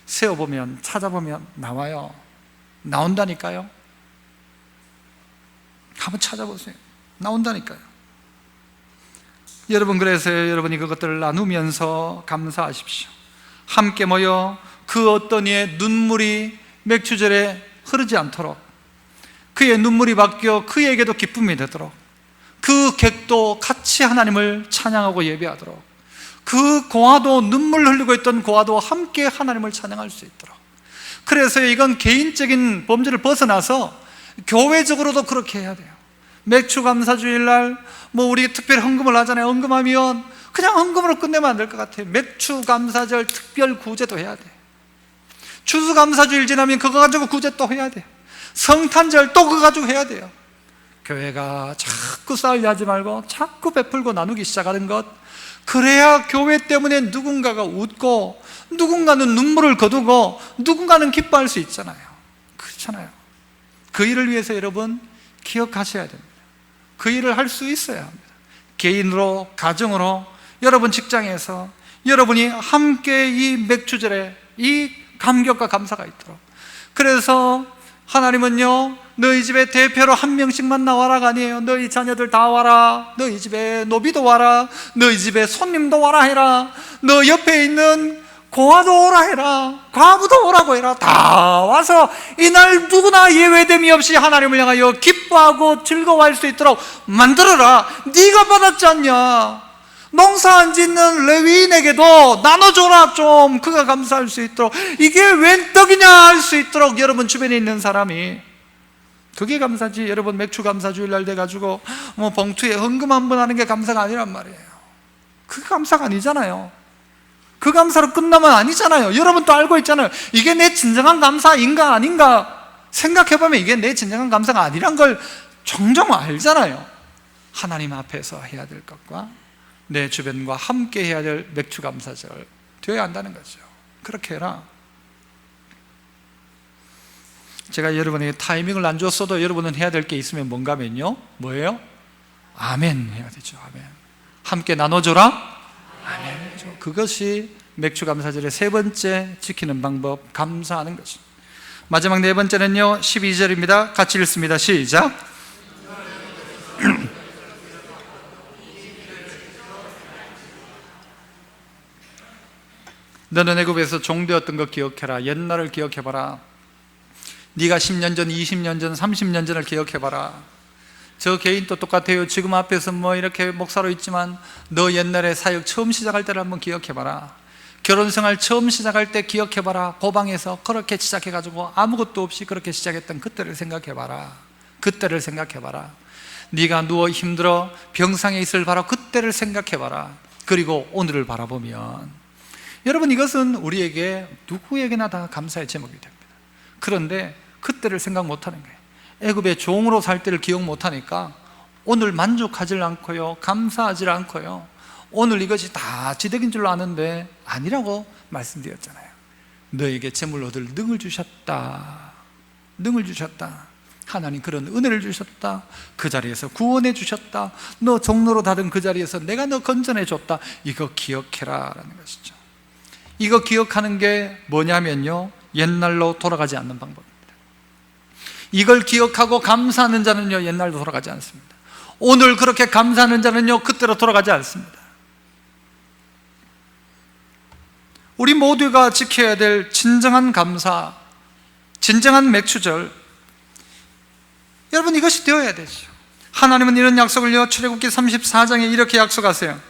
세어보면, 찾아보면 나와요. 나온다니까요. 한번 찾아보세요. 나온다니까요. 여러분, 그래서 여러분이 그것들을 나누면서 감사하십시오. 함께 모여 그 어떤 이의 눈물이 맥주절에 흐르지 않도록, 그의 눈물이 바뀌어 그에게도 기쁨이 되도록, 그 객도 같이 하나님을 찬양하고 예배하도록, 그 고아도 눈물 흘리고 있던 고아도 함께 하나님을 찬양할 수 있도록. 그래서 이건 개인적인 범주를 벗어나서 교회적으로도 그렇게 해야 돼요. 맥주 감사주일날 우리 특별 헌금을 하잖아요. 헌금하면 그냥 헌금으로 끝내면 안 될 것 같아요. 맥주 감사절 특별 구제도 해야 돼요. 추수 감사주일 지나면 그거 가지고 구제 또 해야 돼요. 성탄절 또 그거 가지고 해야 돼요. 교회가 자꾸 쌓으려 하지 말고 자꾸 베풀고 나누기 시작하는 것, 그래야 교회 때문에 누군가가 웃고 누군가는 눈물을 거두고 누군가는 기뻐할 수 있잖아요. 그렇잖아요. 그 일을 위해서 여러분 기억하셔야 됩니다. 그 일을 할 수 있어야 합니다. 개인으로, 가정으로, 여러분 직장에서 여러분이 함께 이 맥주절에 이 감격과 감사가 있도록. 그래서 하나님은요, 너희 집에 대표로 한 명씩만 나와라가 아니에요. 너희 자녀들 다 와라, 너희 집에 노비도 와라, 너희 집에 손님도 와라 해라, 너 옆에 있는 고아도 오라 해라, 과부도 오라고 해라. 다 와서 이날 누구나 예외됨이 없이 하나님을 향하여 기뻐하고 즐거워할 수 있도록 만들어라. 네가 받았지 않냐? 농사 안 짓는 레위인에게도 나눠줘라 좀, 그가 감사할 수 있도록. 이게 웬 떡이냐 할 수 있도록 여러분 주변에 있는 사람이, 그게 감사지. 여러분 맥주 감사주일날 돼가지고 봉투에 헌금 한 번 하는 게 감사가 아니란 말이에요. 그게 감사가 아니잖아요. 그 감사로 끝나면 아니잖아요. 여러분도 알고 있잖아요. 이게 내 진정한 감사인가 아닌가 생각해보면 이게 내 진정한 감사가 아니란 걸 종종 알잖아요. 하나님 앞에서 해야 될 것과 내 주변과 함께 해야 될 맥주 감사절 되어야 한다는 거죠. 그렇게 해라. 제가 여러분에게 타이밍을 안 줬어도 여러분은 해야 될 게 있으면 뭔가 하면요, 뭐예요? 아멘 해야 되죠. 아멘. 함께 나눠줘라. 아멘. 그것이 맥주 감사절의 세 번째 지키는 방법, 감사하는 것입니다. 마지막 네 번째는요, 12절입니다. 같이 읽습니다. 시작. 너는 애굽에서 종되었던 것 기억해라. 옛날을 기억해봐라. 네가 10년 전, 20년 전, 30년 전을 기억해봐라. 저 개인도 똑같아요. 지금 앞에서 이렇게 목사로 있지만 너 옛날에 사역 처음 시작할 때를 한번 기억해봐라. 결혼생활 처음 시작할 때 기억해봐라. 고방에서 그렇게 시작해가지고 아무것도 없이 그렇게 시작했던 그때를 생각해봐라. 그때를 생각해봐라. 네가 누워 힘들어 병상에 있을 바로 그때를 생각해봐라. 그리고 오늘을 바라보면, 여러분 이것은 우리에게 누구에게나 다 감사의 제목이 됩니다. 그런데 그때를 생각 못하는 거예요. 애굽의 종으로 살 때를 기억 못하니까 오늘 만족하지 않고요, 감사하지 않고요, 오늘 이것이 다 지덕인 줄 아는데 아니라고 말씀드렸잖아요. 너에게 재물 얻을 능을 주셨다. 능을 주셨다. 하나님 그런 은혜를 주셨다. 그 자리에서 구원해 주셨다. 너 종로로 닫은 그 자리에서 내가 너 건져내 줬다. 이거 기억해라 라는 것이죠. 이거 기억하는 게 뭐냐면요, 옛날로 돌아가지 않는 방법입니다. 이걸 기억하고 감사하는 자는요, 옛날로 돌아가지 않습니다. 오늘 그렇게 감사하는 자는요, 그때로 돌아가지 않습니다. 우리 모두가 지켜야 될 진정한 감사, 진정한 맥주절, 여러분 이것이 되어야 되죠. 하나님은 이런 약속을요, 출애굽기 34장에 이렇게 약속하세요.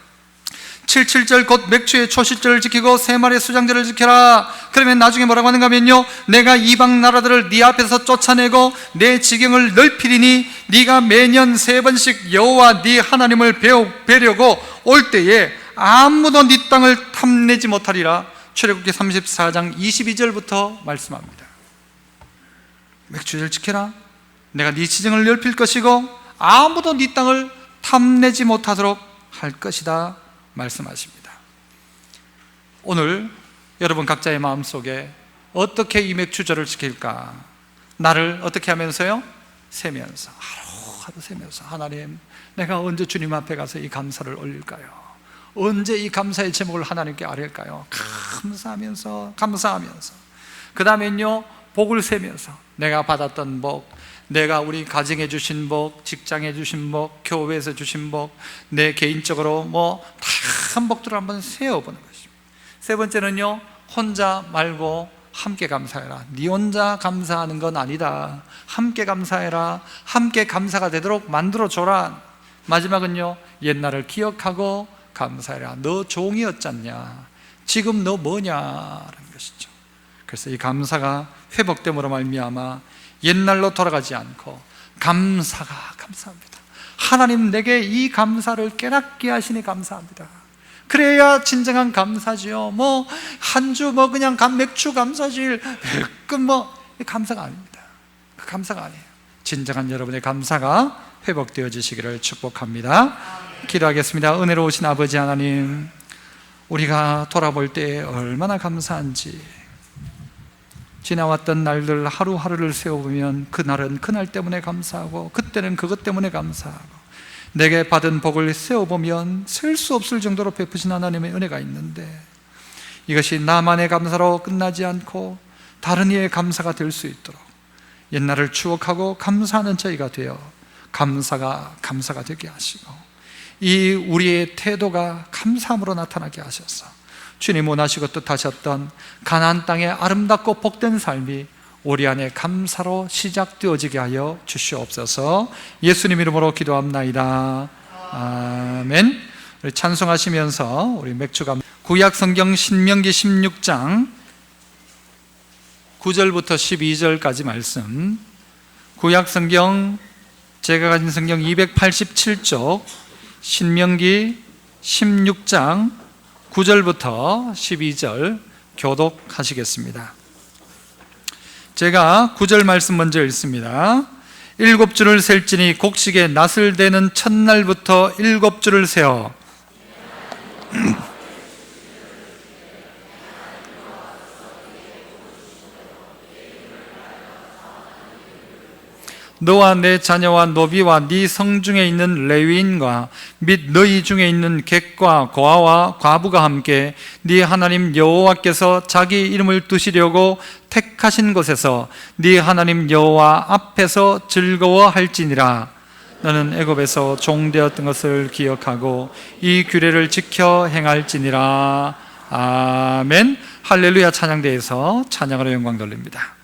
77절 곧 맥주의 초시절을 지키고 세 마리의 수장절을 지켜라. 그러면 나중에 뭐라고 하는가 하면요, 내가 이방 나라들을 네 앞에서 쫓아내고 내 지경을 넓히리니 네가 매년 세 번씩 여호와 네 하나님을 뵈려고 올 때에 아무도 네 땅을 탐내지 못하리라. 출애굽기 34장 22절부터 말씀합니다. 맥주절 지켜라. 내가 네 지경을 넓힐 것이고 아무도 네 땅을 탐내지 못하도록 할 것이다 말씀하십니다. 오늘 여러분 각자의 마음속에 어떻게 이 맥주절을 지킬까? 나를 어떻게 하면서요? 세면서, 하루하루 세면서, 하나님 내가 언제 주님 앞에 가서 이 감사를 올릴까요? 언제 이 감사의 제목을 하나님께 아뢰일까요? 감사하면서 그 다음엔요, 복을 세면서 내가 받았던 복, 내가 우리 가정에 주신 복, 직장에 주신 복, 교회에서 주신 복, 내 개인적으로 다양한 복들을 한번 세어보는 것입니다. 세 번째는요, 혼자 말고 함께 감사해라. 네 혼자 감사하는 건 아니다. 함께 감사해라. 함께 감사가 되도록 만들어줘라. 마지막은요, 옛날을 기억하고 감사해라. 너 종이었잖냐, 지금 너 뭐냐라는 것이죠. 그래서 이 감사가 회복됨으로 말미암아 옛날로 돌아가지 않고 감사합니다. 하나님 내게 이 감사를 깨닫게 하시니 감사합니다. 그래야 진정한 감사지요. 한 주 그냥 맥주 감사질 감사가 아닙니다. 감사가 아니에요. 진정한 여러분의 감사가 회복되어지시기를 축복합니다. 기도하겠습니다. 은혜로우신 아버지 하나님, 우리가 돌아볼 때 얼마나 감사한지, 지나왔던 날들 하루하루를 세워보면 그날은 그날 때문에 감사하고 그때는 그것 때문에 감사하고, 내게 받은 복을 세워보면 셀 수 없을 정도로 베푸신 하나님의 은혜가 있는데, 이것이 나만의 감사로 끝나지 않고 다른 이의 감사가 될 수 있도록 옛날을 추억하고 감사하는 저희가 되어 감사가 되게 하시고, 이 우리의 태도가 감사함으로 나타나게 하셔서 주님 원하시고 뜻하셨던 가나안 땅의 아름답고 복된 삶이 우리 안에 감사로 시작되어지게 하여 주시옵소서. 예수님 이름으로 기도합나이다. 아멘. 우리 찬송하시면서 우리 맥주감 구약성경 신명기 16장 9절부터 12절까지 말씀, 구약성경 제가 가진 성경 287쪽 신명기 16장 9절부터 12절 교독하시겠습니다. 제가 9절 말씀 먼저 읽습니다. 7주를 셀지니 곡식의 낫을 대는 첫날부터 7주를 세어 너와 내 자녀와 노비와 네 성중에 있는 레위인과 및 너희 중에 있는 객과 고아와 과부가 함께 네 하나님 여호와께서 자기 이름을 두시려고 택하신 곳에서 네 하나님 여호와 앞에서 즐거워할지니라. 너는 애굽에서 종되었던 것을 기억하고 이 규례를 지켜 행할지니라. 아멘. 할렐루야. 찬양대에서 찬양으로 영광 돌립니다.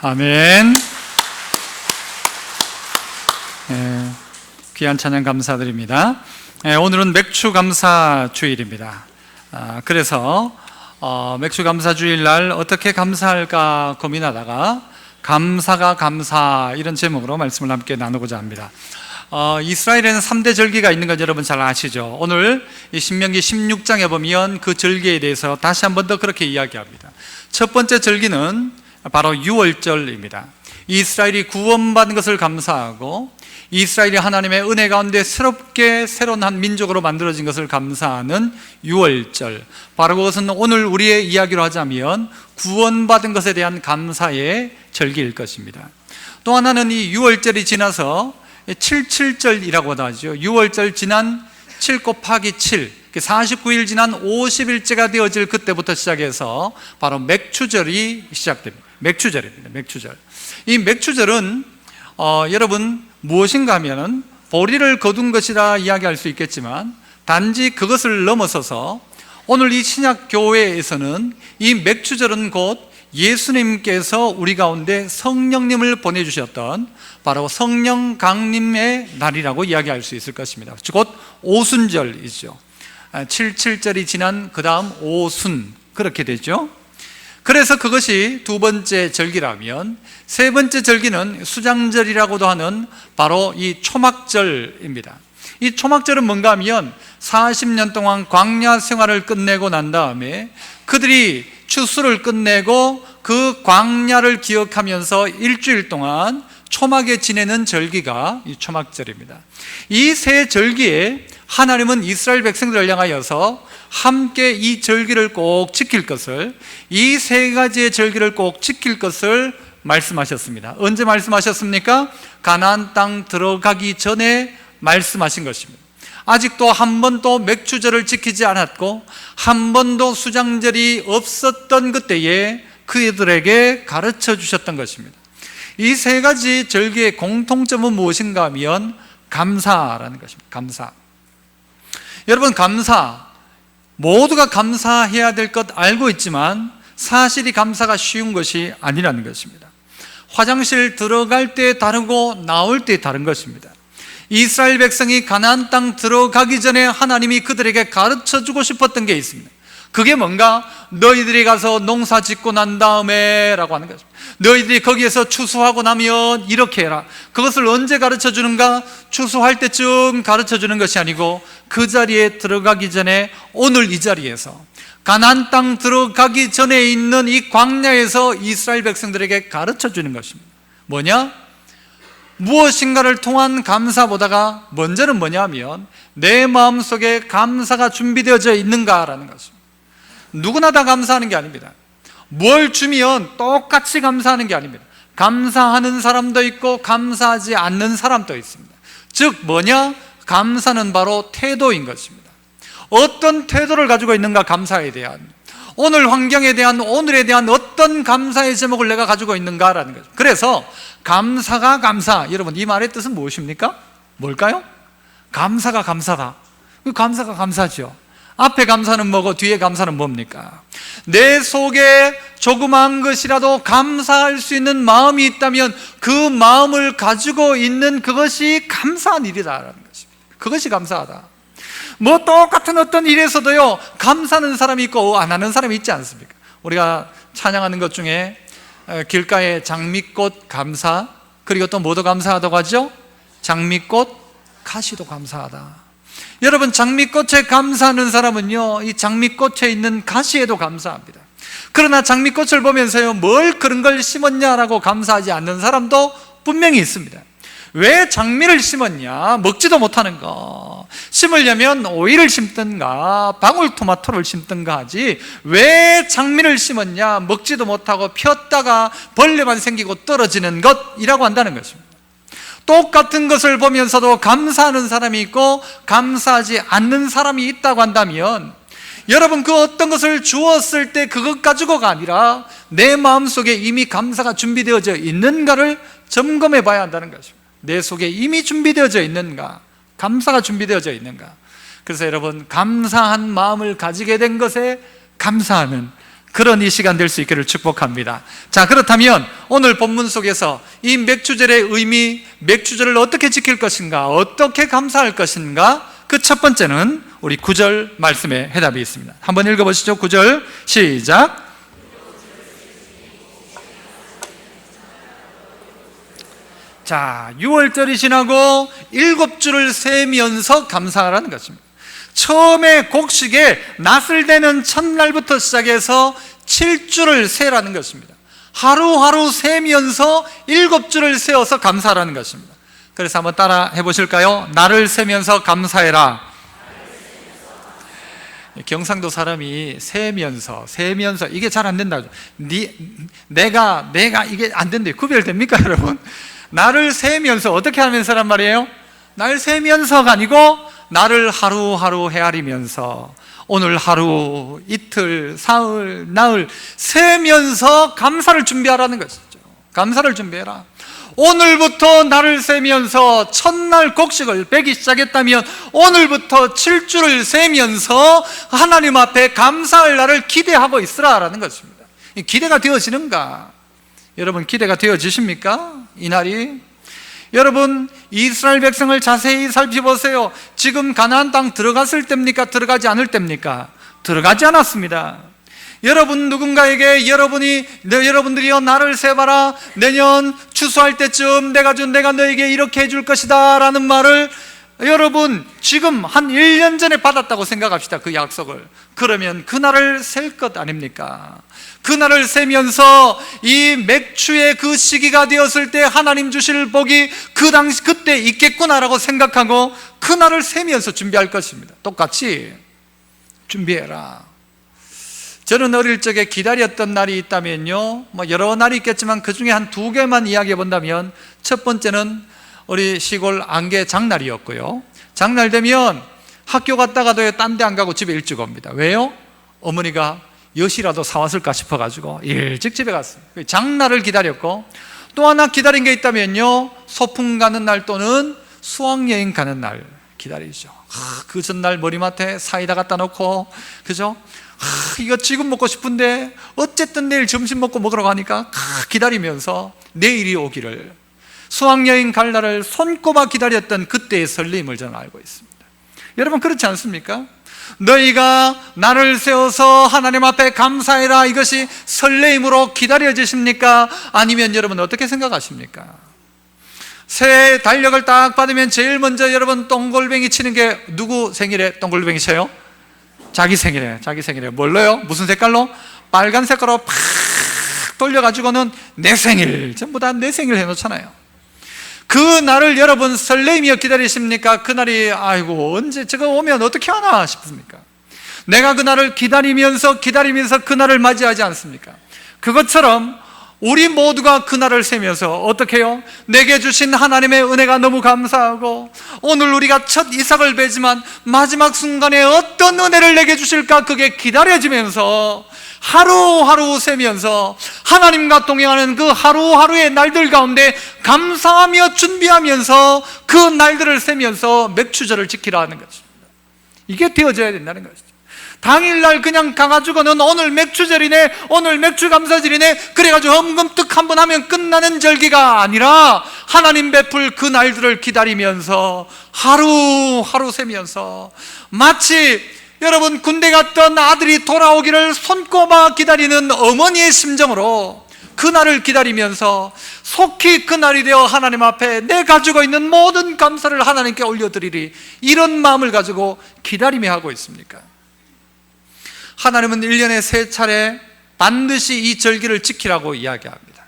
아멘. 귀한 찬양 감사드립니다. 오늘은 맥주 감사 주일입니다. 그래서 맥주 감사 주일날 어떻게 감사할까 고민하다가 감사가 감사, 이런 제목으로 말씀을 함께 나누고자 합니다. 이스라엘에는 3대 절기가 있는 건 여러분 잘 아시죠? 오늘 이 신명기 16장에 보면 그 절기에 대해서 다시 한 번 더 그렇게 이야기합니다. 첫 번째 절기는 바로 유월절입니다. 이스라엘이 구원받은 것을 감사하고 이스라엘이 하나님의 은혜 가운데 새롭게 새로운 한 민족으로 만들어진 것을 감사하는 유월절, 바로 그것은 오늘 우리의 이야기로 하자면 구원받은 것에 대한 감사의 절기일 것입니다. 또 하나는 이 유월절이 지나서 77절이라고도 하죠. 6월절 지난 7 곱하기 7, 49일 지난 50일째가 되어질 그때부터 시작해서 바로 맥추절이 시작됩니다. 맥추절입니다. 맥추절. 이 맥추절은 여러분 무엇인가 하면은 보리를 거둔 것이라 이야기할 수 있겠지만, 단지 그것을 넘어서서 오늘 이 신약 교회에서는 이 맥추절은 곧 예수님께서 우리 가운데 성령님을 보내주셨던 바로 성령 강림의 날이라고 이야기할 수 있을 것입니다. 곧 오순절이죠. 77절이 지난 그 다음 오순, 그렇게 되죠. 그래서 그것이 두 번째 절기라면, 세 번째 절기는 수장절이라고도 하는 바로 이 초막절입니다. 이 초막절은 뭔가 하면 40년 동안 광야 생활을 끝내고 난 다음에 그들이 추수를 끝내고 그 광야를 기억하면서 일주일 동안 초막에 지내는 절기가 이 초막절입니다. 이 세 절기에 하나님은 이스라엘 백성들을 향하여서 함께 이 절기를 꼭 지킬 것을, 이 세 가지의 절기를 꼭 지킬 것을 말씀하셨습니다. 언제 말씀하셨습니까? 가나안 땅 들어가기 전에 말씀하신 것입니다. 아직도 한 번도 맥추절을 지키지 않았고 한 번도 수장절이 없었던 그때에 그들에게 가르쳐 주셨던 것입니다. 이 세 가지 절기의 공통점은 무엇인가 하면 감사라는 것입니다. 감사. 여러분, 감사, 모두가 감사해야 될 것 알고 있지만 사실이 감사가 쉬운 것이 아니라는 것입니다. 화장실 들어갈 때 다르고 나올 때 다른 것입니다. 이스라엘 백성이 가나안 땅 들어가기 전에 하나님이 그들에게 가르쳐주고 싶었던 게 있습니다. 그게 뭔가, 너희들이 가서 농사 짓고 난 다음에 라고 하는 것입니다. 너희들이 거기에서 추수하고 나면 이렇게 해라. 그것을 언제 가르쳐주는가? 추수할 때쯤 가르쳐주는 것이 아니고 그 자리에 들어가기 전에, 오늘 이 자리에서 가나안 땅 들어가기 전에 있는 이 광야에서 이스라엘 백성들에게 가르쳐주는 것입니다. 뭐냐? 무엇인가를 통한 감사보다가 먼저는 뭐냐 하면 내 마음속에 감사가 준비되어져 있는가라는 것입니다. 누구나 다 감사하는 게 아닙니다. 뭘 주면 똑같이 감사하는 게 아닙니다. 감사하는 사람도 있고 감사하지 않는 사람도 있습니다. 즉 뭐냐? 감사는 바로 태도인 것입니다. 어떤 태도를 가지고 있는가, 감사에 대한, 오늘 환경에 대한, 오늘에 대한 어떤 감사의 제목을 내가 가지고 있는가라는 거죠. 그래서 감사가 감사, 여러분 이 말의 뜻은 무엇입니까? 뭘까요? 감사가 감사다. 감사가 감사죠. 앞에 감사는 뭐고 뒤에 감사는 뭡니까? 내 속에 조그마한 것이라도 감사할 수 있는 마음이 있다면 그 마음을 가지고 있는 그것이 감사한 일이다라는 것입니다. 그것이 감사하다. 뭐 똑같은 어떤 일에서도요, 감사하는 사람이 있고 안 하는 사람이 있지 않습니까? 우리가 찬양하는 것 중에 길가에 장미꽃 감사, 그리고 또 뭐도 감사하다고 하죠? 장미꽃, 가시도 감사하다. 여러분, 장미꽃에 감사하는 사람은요, 이 장미꽃에 있는 가시에도 감사합니다. 그러나 장미꽃을 보면서요, 뭘 그런 걸 심었냐라고 감사하지 않는 사람도 분명히 있습니다. 왜 장미를 심었냐? 먹지도 못하는 거. 심으려면 오이를 심든가 방울토마토를 심든가 하지, 왜 장미를 심었냐? 먹지도 못하고 폈다가 벌레만 생기고 떨어지는 것이라고 한다는 것입니다. 똑같은 것을 보면서도 감사하는 사람이 있고 감사하지 않는 사람이 있다고 한다면, 여러분, 그 어떤 것을 주었을 때 그것 가지고가 아니라 내 마음속에 이미 감사가 준비되어져 있는가를 점검해 봐야 한다는 것입니다. 내 속에 이미 준비되어져 있는가, 감사가 준비되어져 있는가. 그래서 여러분, 감사한 마음을 가지게 된 것에 감사하는, 그런 이 시간 될 수 있기를 축복합니다. 자, 그렇다면 오늘 본문 속에서 이 맥주절의 의미, 맥주절을 어떻게 지킬 것인가, 어떻게 감사할 것인가, 그 첫 번째는 우리 9절 말씀에 해답이 있습니다. 한번 읽어보시죠. 9절 시작. 자, 6월절이 지나고 7주를 세면서 감사하라는 것입니다. 처음에 곡식에 낫을 대는 첫날부터 시작해서 7주를 세라는 것입니다. 하루하루 세면서 7주를 세어서 감사하라는 것입니다. 그래서 한번 따라 해보실까요? 나를 세면서 감사해라. 경상도 사람이 세면서 이게 잘 안 된다. 내가 이게 안 된대요. 구별됩니까 여러분? 나를 세면서 어떻게 하면서란 말이에요? 날 세면서가 아니고 나를 하루하루 헤아리면서 오늘 하루, 이틀, 사흘, 나흘 세면서 감사를 준비하라는 것이죠. 감사를 준비해라. 오늘부터 나를 세면서 첫날 곡식을 베기 시작했다면 오늘부터 7주를 세면서 하나님 앞에 감사할 날을 기대하고 있으라라는 것입니다. 기대가 되어지는가? 여러분 기대가 되어지십니까? 이 날이? 여러분 이스라엘 백성을 자세히 살펴보세요. 지금 가나안 땅 들어갔을 때입니까? 들어가지 않을 때입니까? 들어가지 않았습니다. 여러분 누군가에게 여러분들이여 나를 세봐라, 내년 추수할 때쯤 내가 너에게 이렇게 해줄 것이다 라는 말을 여러분 지금 한 1년 전에 받았다고 생각합시다. 그 약속을. 그러면 그날을 셀 것 아닙니까? 그날을 세면서 이 맥주의 그 시기가 되었을 때 하나님 주실 복이 그때 있겠구나라고 생각하고 그날을 세면서 준비할 것입니다. 똑같이 준비해라. 저는 어릴 적에 기다렸던 날이 있다면요, 여러 날이 있겠지만 그 중에 한 2개만 이야기해 본다면, 첫 번째는 우리 시골 안개 장날이었고요. 장날 되면 학교 갔다가도 딴 데 안 가고 집에 일찍 옵니다. 왜요? 어머니가 엿이라도 사왔을까 싶어가지고 일찍 집에 갔어요. 장날을 기다렸고, 또 하나 기다린 게 있다면요, 소풍 가는 날 또는 수학여행 가는 날 기다리죠. 그 전날 머리맡에 사이다 갖다 놓고, 그죠? 이거 지금 먹고 싶은데 어쨌든 내일 점심 먹고 먹으러 가니까 기다리면서 내일이 오기를, 수학여행 갈 날을 손꼽아 기다렸던 그때의 설렘을 저는 알고 있습니다. 여러분 그렇지 않습니까? 너희가 나를 세워서 하나님 앞에 감사해라, 이것이 설레임으로 기다려지십니까? 아니면 여러분 어떻게 생각하십니까? 새해 달력을 딱 받으면 제일 먼저 여러분 똥골뱅이 치는 게 누구 생일에 똥골뱅이 쳐요? 자기 생일에 뭘로요? 무슨 색깔로? 빨간 색깔로 팍 돌려가지고는 내 생일, 전부 다 내 생일 해놓잖아요. 그 날을 여러분 설레이며 기다리십니까? 그 날이 아이고 언제 저거 오면 어떻게 하나 싶습니까? 내가 그 날을 기다리면서 그 날을 맞이하지 않습니까? 그것처럼 우리 모두가 그 날을 세면서 어떻게 해요? 내게 주신 하나님의 은혜가 너무 감사하고, 오늘 우리가 첫 이삭을 베지만 마지막 순간에 어떤 은혜를 내게 주실까, 그게 기다려지면서 하루하루 세면서 하나님과 동행하는 그 하루하루의 날들 가운데 감사하며 준비하면서 그 날들을 세면서 맥주절을 지키라는 것입니다. 이게 되어져야 된다는 것이죠. 당일날 그냥 가가지고는 오늘 맥주절이네, 오늘 맥주감사절이네, 그래가지고 험금뜩 한번 하면 끝나는 절기가 아니라 하나님 베풀 그 날들을 기다리면서 하루하루 세면서, 마치 여러분 군대 갔던 아들이 돌아오기를 손꼽아 기다리는 어머니의 심정으로 그날을 기다리면서 속히 그날이 되어 하나님 앞에 내 가지고 있는 모든 감사를 하나님께 올려드리리, 이런 마음을 가지고 기다리며 하고 있습니까? 하나님은 1년에 3차례 반드시 이 절기를 지키라고 이야기합니다.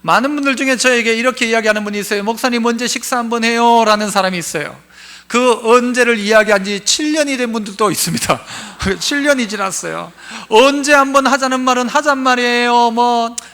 많은 분들 중에 저에게 이렇게 이야기하는 분이 있어요. 목사님 언제 식사 한번 해요? 라는 사람이 있어요. 그 언제를 이야기한 지 7년이 된 분들도 있습니다. 7년이 지났어요. 언제 한번 하자는 말은 하잔 말이에요.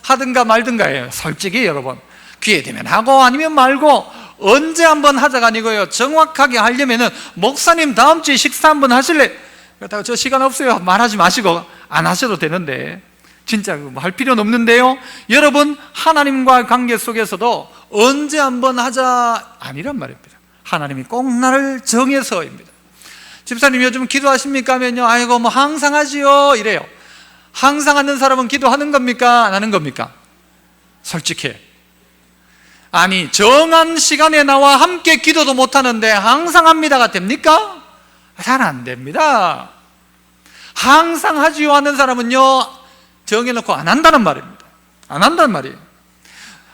하든가 말든가예요. 솔직히 여러분, 기회 되면 하고 아니면 말고, 언제 한번 하자가 아니고요, 정확하게 하려면은 목사님 다음 주에 식사 한번 하실래? 그렇다고 저 시간 없어요 말하지 마시고 안 하셔도 되는데, 진짜 할 필요는 없는데요. 여러분 하나님과의 관계 속에서도 언제 한번 하자 아니란 말입니다. 하나님이 꼭 나를 정해서입니다. 집사님 요즘 기도하십니까? 하면요, 아이고 항상 하지요 이래요. 항상 하는 사람은 기도하는 겁니까? 안 하는 겁니까? 솔직히. 아니, 정한 시간에 나와 함께 기도도 못하는데 항상 합니다가 됩니까? 잘 안 됩니다. 항상 하지요 하는 사람은요, 정해놓고 안 한다는 말입니다. 안 한다는 말이에요.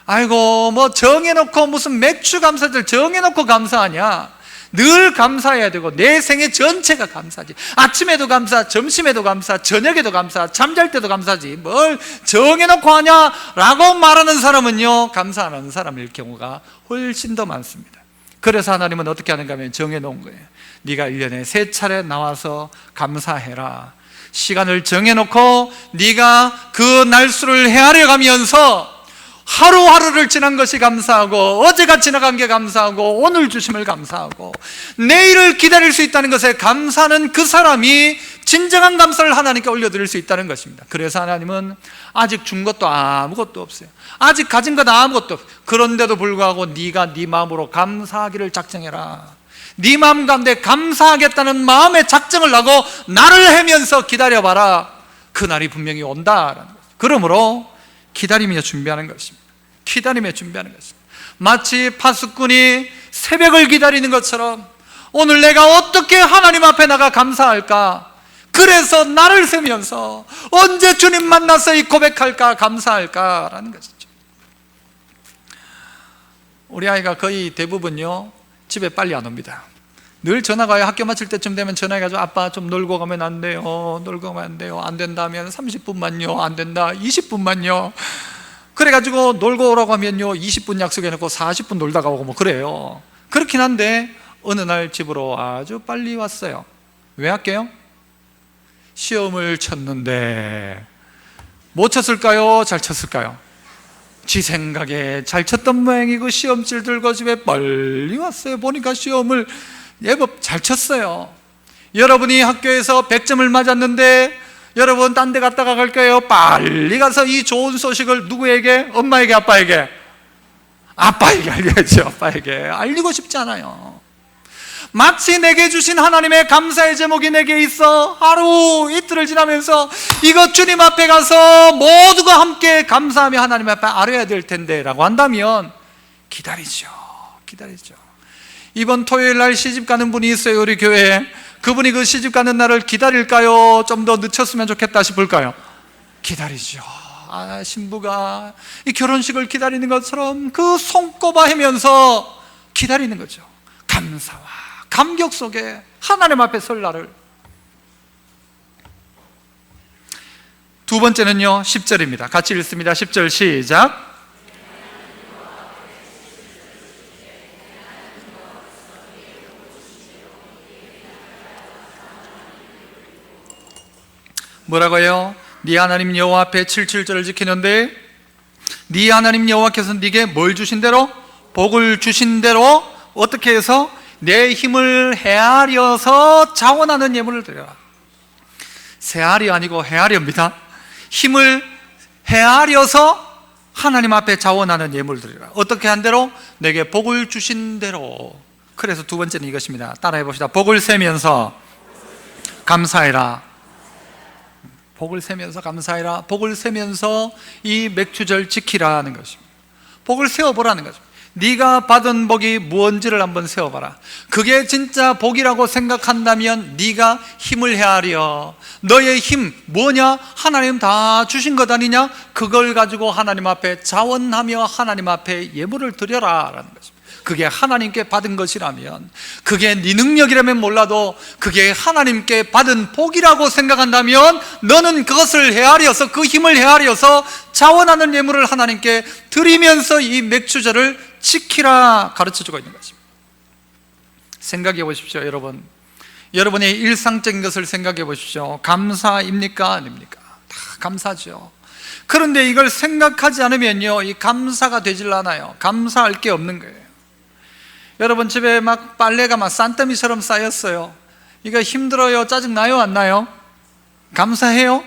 아이고, 뭐 정해놓고 무슨 맥주 감사절 정해놓고 감사하냐? 늘 감사해야 되고 내 생애 전체가 감사지. 아침에도 감사, 점심에도 감사, 저녁에도 감사, 잠잘 때도 감사지. 뭘 정해놓고 하냐라고 말하는 사람은요, 감사 안 하는 사람일 경우가 훨씬 더 많습니다. 그래서 하나님은 어떻게 하는가 하면 정해놓은 거예요. 네가 1년에 3차례 나와서 감사해라. 시간을 정해놓고 네가 그 날수를 헤아려 가면서 하루하루를 지난 것이 감사하고, 어제가 지나간 게 감사하고, 오늘 주심을 감사하고, 내일을 기다릴 수 있다는 것에 감사하는 그 사람이 진정한 감사를 하나님께 올려드릴 수 있다는 것입니다. 그래서 하나님은 아직 준 것도 아무것도 없어요. 아직 가진 것 아무것도 없어요. 그런데도 불구하고 네가 네 마음으로 감사하기를 작정해라. 네 마음 가운데 감사하겠다는 마음의 작정을 하고 나를 헤면서 기다려봐라. 그날이 분명히 온다라는 거죠. 그러므로 기다리며 준비하는 것입니다. 기다리며 준비하는 것입니다. 마치 파수꾼이 새벽을 기다리는 것처럼 오늘 내가 어떻게 하나님 앞에 나가 감사할까? 그래서 나를 세면서 언제 주님 만나서 이 고백할까? 감사할까라는 것이죠. 우리 아이가 거의 대부분요, 집에 빨리 안 옵니다. 늘 전화가 와요. 학교 마칠 때쯤 되면 전화해가지고 아빠 좀 놀고 가면 안 돼요. 놀고 가면 안 돼요. 안 된다면 30분만요. 안 된다 20분만요. 그래가지고 놀고 오라고 하면요 20분 약속해놓고 40분 놀다가 오고 뭐 그래요. 그렇긴 한데 어느 날 집으로 아주 빨리 왔어요. 왜 할게요? 시험을 쳤는데 못 쳤을까요? 잘 쳤을까요? 지 생각에 잘 쳤던 모양이고 시험지를 들고 집에 빨리 왔어요. 보니까 시험을 예법 잘 쳤어요. 여러분이 학교에서 100점을 맞았는데 여러분 딴 데 갔다가 갈 거예요? 빨리 가서 이 좋은 소식을 누구에게? 엄마에게? 아빠에게? 아빠에게 알려야죠. 아빠에게 알리고 싶지 않아요. 마치 내게 주신 하나님의 감사의 제목이 내게 있어 하루 이틀을 지나면서 이것 주님 앞에 가서 모두가 함께 감사하며 하나님 앞에 알아야 될 텐데 라고 한다면 기다리죠. 이번 토요일 날 시집 가는 분이 있어요. 우리 교회에. 그분이 그 시집 가는 날을 기다릴까요? 좀 더 늦췄으면 좋겠다 싶을까요? 기다리죠. 신부가 이 결혼식을 기다리는 것처럼 그 손꼽아 하면서 기다리는 거죠. 감사와 감격 속에 하나님 앞에 설 날을. 두 번째는요 10절입니다. 같이 읽습니다. 10절 시작. 뭐라고요? 네 하나님 여호와 앞에 7절을 지키는데 네 하나님 여호와께서 네게 뭘 주신 대로? 복을 주신 대로 어떻게 해서? 내 힘을 헤아려서 자원하는 예물을 드려라. 세아리 아니고 헤아려입니다. 힘을 헤아려서 하나님 앞에 자원하는 예물을 드리라. 어떻게 한 대로? 내게 복을 주신 대로. 그래서 두 번째는 이것입니다. 따라해 봅시다. 복을 세면서 감사해라. 복을 세면서 감사해라. 복을 세면서 이 맥주절 지키라는 것입니다. 복을 세워보라는 것입니다. 네가 받은 복이 무언지를 한번 세워봐라. 그게 진짜 복이라고 생각한다면 네가 힘을 헤아려. 너의 힘 뭐냐? 하나님 다 주신 것 아니냐? 그걸 가지고 하나님 앞에 자원하며 하나님 앞에 예물을 드려라 라는 것입니다. 그게 하나님께 받은 것이라면, 그게 네 능력이라면 몰라도 그게 하나님께 받은 복이라고 생각한다면 너는 그것을 헤아려서, 그 힘을 헤아려서 자원하는 예물을 하나님께 드리면서 이 맥주절을 지키라 가르쳐주고 있는 것입니다. 생각해 보십시오. 여러분, 여러분의 일상적인 것을 생각해 보십시오. 감사입니까? 아닙니까? 다 감사죠. 그런데 이걸 생각하지 않으면요 이 감사가 되질 않아요. 감사할 게 없는 거예요. 여러분 집에 막 빨래가 막 산더미처럼 쌓였어요. 이거 힘들어요? 짜증나요? 안 나요? 감사해요?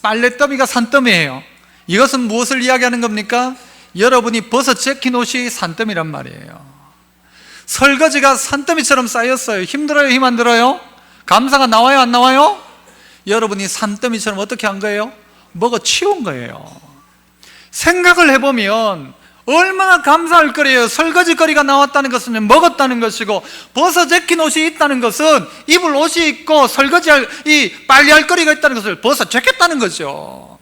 빨래더미가 산더미예요. 이것은 무엇을 이야기하는 겁니까? 여러분이 벗어 제낀 옷이 산더미란 말이에요. 설거지가 산더미처럼 쌓였어요. 힘들어요? 힘 안 들어요? 감사가 나와요? 안 나와요? 여러분이 산더미처럼 어떻게 한 거예요? 먹어 치운 거예요. 생각을 해보면 얼마나 감사할 거리예요. 설거지거리가 나왔다는 것은 먹었다는 것이고, 벗어 제낀 옷이 있다는 것은 입을 옷이 있고 설거지할, 빨래할 거리가 있다는 것을 벗어 제꼈다는 거죠.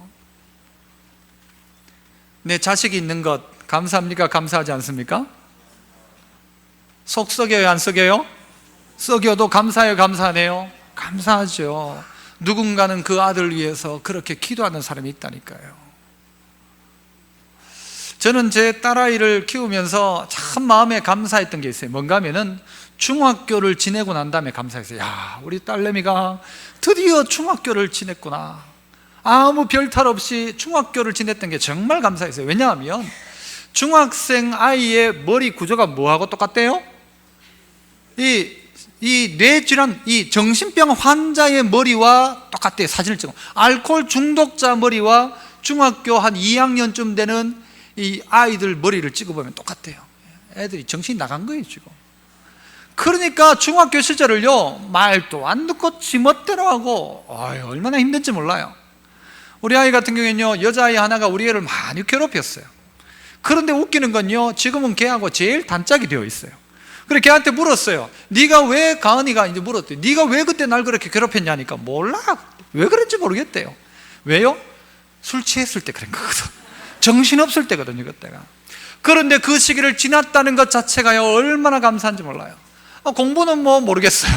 내 자식이 있는 것 감사합니까? 감사하지 않습니까? 속 썩여요? 안 썩여요? 썩여도 감사해요? 감사하네요? 감사하죠. 누군가는 그 아들을 위해서 그렇게 기도하는 사람이 있다니까요. 저는 제 딸아이를 키우면서 참 마음에 감사했던 게 있어요. 뭔가 하면은 중학교를 지내고 난 다음에 감사했어요. 야, 우리 딸내미가 드디어 중학교를 지냈구나. 아무 별탈 없이 중학교를 지냈던 게 정말 감사했어요. 왜냐하면 중학생 아이의 머리 구조가 뭐하고 똑같대요? 이 뇌질환, 이 정신병 환자의 머리와 똑같대요. 사진을 찍어 알코올 중독자 머리와 중학교 한 2학년쯤 되는 이 아이들 머리를 찍어보면 똑같대요. 애들이 정신이 나간 거예요 지금. 그러니까 중학교 시절을요 말도 안 듣고 지멋대로 하고 얼마나 힘든지 몰라요. 우리 아이 같은 경우에는요, 여자아이 하나가 우리 애를 많이 괴롭혔어요. 그런데 웃기는 건요, 지금은 걔하고 제일 단짝이 되어 있어요. 그래 걔한테 물었어요. 네가 왜, 가은이가 이제 물었대요. 네가 왜 그때 날 그렇게 괴롭혔냐니까 몰라, 왜 그랬지 모르겠대요. 왜요? 술 취했을 때 그런 거거든. 정신없을 때거든요 그때가. 그런데 그 시기를 지났다는 것 자체가요 얼마나 감사한지 몰라요. 공부는 뭐 모르겠어요.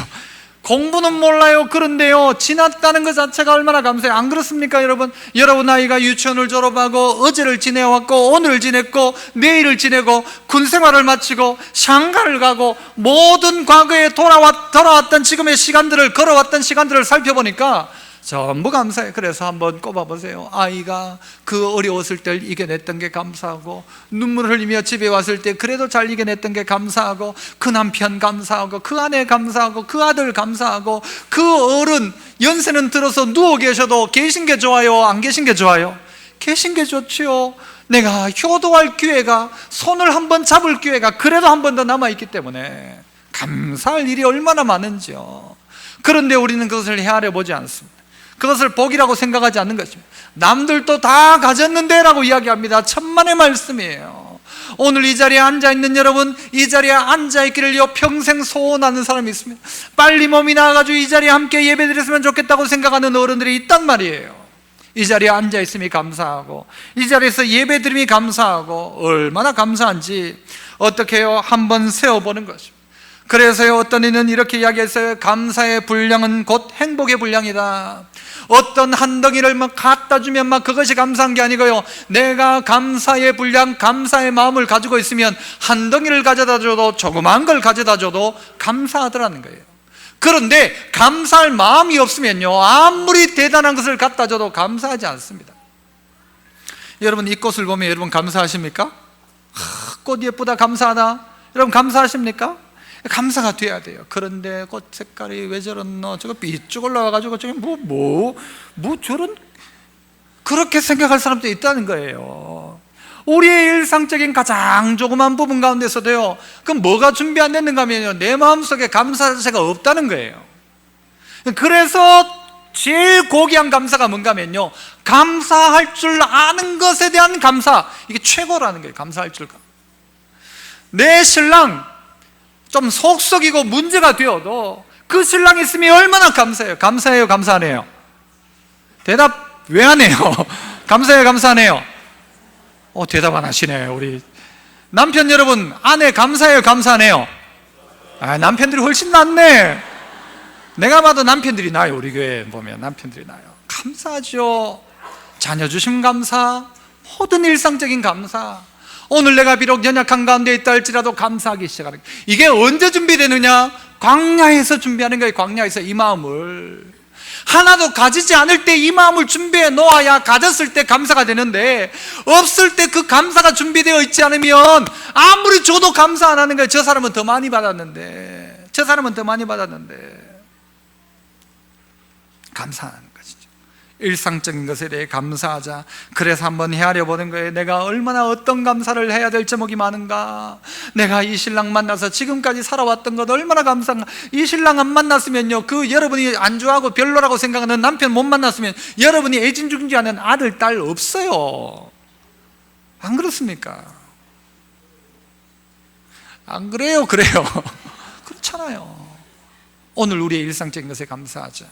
공부는 몰라요. 그런데요 지났다는 것 자체가 얼마나 감사해요. 안 그렇습니까 여러분? 여러분 아이가 유치원을 졸업하고 어제를 지내왔고 오늘을 지냈고 내일을 지내고 군생활을 마치고 샹가를 가고 모든 과거에 돌아왔던 지금의 시간들을, 걸어왔던 시간들을 살펴보니까 전부 감사해요. 그래서 한번 꼽아보세요. 아이가 그 어려웠을 때 이겨냈던 게 감사하고, 눈물을 흘리며 집에 왔을 때 그래도 잘 이겨냈던 게 감사하고, 그 남편 감사하고, 그 아내 감사하고, 그 아들 감사하고, 그 어른 연세는 들어서 누워 계셔도 계신 게 좋아요? 안 계신 게 좋아요? 계신 게 좋지요. 내가 효도할 기회가, 손을 한번 잡을 기회가 그래도 한 번 더 남아있기 때문에 감사할 일이 얼마나 많은지요. 그런데 우리는 그것을 헤아려 보지 않습니다. 그것을 복이라고 생각하지 않는 것입니다. 남들도 다 가졌는데 라고 이야기합니다. 천만의 말씀이에요. 오늘 이 자리에 앉아있는 여러분, 이 자리에 앉아있기를 평생 소원하는 사람이 있습니다. 빨리 몸이 나와가지고 이 자리에 함께 예배드렸으면 좋겠다고 생각하는 어른들이 있단 말이에요. 이 자리에 앉아있음이 감사하고, 이 자리에서 예배드림이 감사하고, 얼마나 감사한지 어떻게 해요? 한번 세워보는 것입니다. 그래서요 어떤 이는 이렇게 이야기했어요. 감사의 분량은 곧 행복의 분량이다. 어떤 한 덩이를 막 갖다 주면 막 그것이 감사한 게 아니고요, 내가 감사의 분량, 감사의 마음을 가지고 있으면 한 덩이를 가져다 줘도, 조그만 걸 가져다 줘도 감사하더라는 거예요. 그런데 감사할 마음이 없으면요 아무리 대단한 것을 갖다 줘도 감사하지 않습니다. 여러분 이 꽃을 보면 여러분 감사하십니까? 꽃 예쁘다, 감사하다. 여러분 감사하십니까? 감사가 돼야 돼요. 그런데 꽃 색깔이 왜 저렇노? 저거 삐쭉 올라와가지고 저게 뭐 저런, 그렇게 생각할 사람도 있다는 거예요. 우리의 일상적인 가장 조그만 부분 가운데서도요, 그럼 뭐가 준비 안 됐는가 하면요, 내 마음속에 감사 자체가 없다는 거예요. 그래서 제일 고귀한 감사가 뭔가 하면요, 감사할 줄 아는 것에 대한 감사, 이게 최고라는 거예요. 감사할 줄. 내 신랑 좀 속썩이고 문제가 되어도 그 신랑이 있으면 얼마나 감사해요. 감사해요? 감사하네요? 대답 왜 안 해요? 감사해요? 감사하네요? 대답 안 하시네. 우리 남편 여러분, 아내 감사해요? 감사하네요? 남편들이 훨씬 낫네. 내가 봐도 남편들이 나아요. 우리 교회 보면 남편들이 나아요. 감사하죠. 자녀 주심 감사, 모든 일상적인 감사. 오늘 내가 비록 연약한 가운데 있다 할지라도 감사하기 시작하는 거예요. 이게 언제 준비되느냐? 광야에서 준비하는 거예요. 광야에서 이 마음을 하나도 가지지 않을 때 이 마음을 준비해 놓아야 가졌을 때 감사가 되는데, 없을 때 그 감사가 준비되어 있지 않으면 아무리 줘도 감사 안 하는 거예요. 저 사람은 더 많이 받았는데, 저 사람은 더 많이 받았는데 감사하는 것이죠. 일상적인 것에 대해 감사하자. 그래서 한번 헤아려 보는 거예요. 내가 얼마나 어떤 감사를 해야 될 제목이 많은가. 내가 이 신랑 만나서 지금까지 살아왔던 것 얼마나 감사한가. 이 신랑 안 만났으면요, 그 여러분이 안 좋아하고 별로라고 생각하는 남편 못 만났으면 여러분이 애진중지하는 아들, 딸 없어요. 안 그렇습니까? 안 그래요? 그래요. 그렇잖아요. 오늘 우리의 일상적인 것에 감사하자.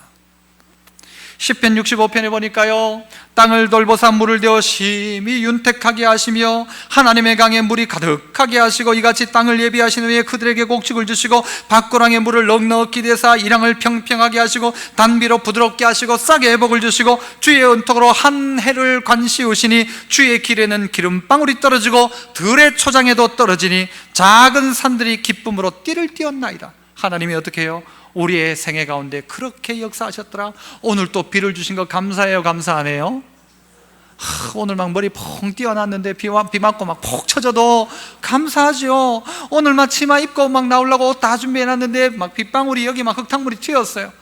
시편 65편에 보니까요, 땅을 돌보사 물을 대어 심히 윤택하게 하시며 하나님의 강에 물이 가득하게 하시고 이같이 땅을 예비하신 후에 그들에게 곡식을 주시고 밭고랑에 물을 넉넉히 대사 이랑을 평평하게 하시고 단비로 부드럽게 하시고 싹에 회복을 주시고 주의 은톡으로 한 해를 관시우시니 주의 길에는 기름방울이 떨어지고 들의 초장에도 떨어지니 작은 산들이 기쁨으로 띠를 띄었나이다. 하나님이 어떻게 해요? 우리의 생애 가운데 그렇게 역사하셨더라. 오늘 또 비를 주신 거 감사해요? 감사 안 해요? 오늘 막 머리 펑 띄어놨는데 비 맞고 막 푹 쳐져도 감사하죠. 오늘 막 치마 입고 막 나오려고 옷 다 준비해놨는데 막 빗방울이 여기 막 흙탕물이 튀었어요.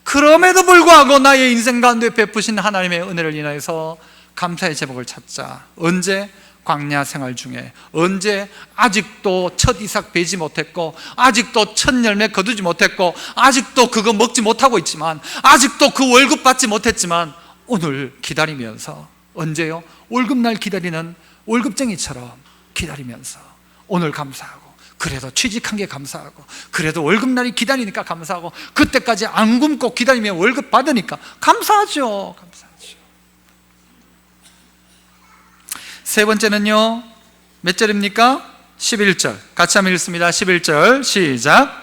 그럼에도 불구하고 나의 인생 가운데 베푸신 하나님의 은혜를 인하여서 감사의 제목을 찾자. 언제? 광야 생활 중에. 언제? 아직도 첫 이삭 베지 못했고, 아직도 첫 열매 거두지 못했고, 아직도 그거 먹지 못하고 있지만, 아직도 그 월급 받지 못했지만 오늘 기다리면서. 언제요? 월급날 기다리는 월급쟁이처럼 기다리면서 오늘 감사하고, 그래도 취직한 게 감사하고, 그래도 월급날이 기다리니까 감사하고, 그때까지 안 굶고 기다리면 월급 받으니까 감사하죠. 감사하죠. 세 번째는요, 몇 절입니까? 11절. 같이 한번 읽습니다. 11절 시작.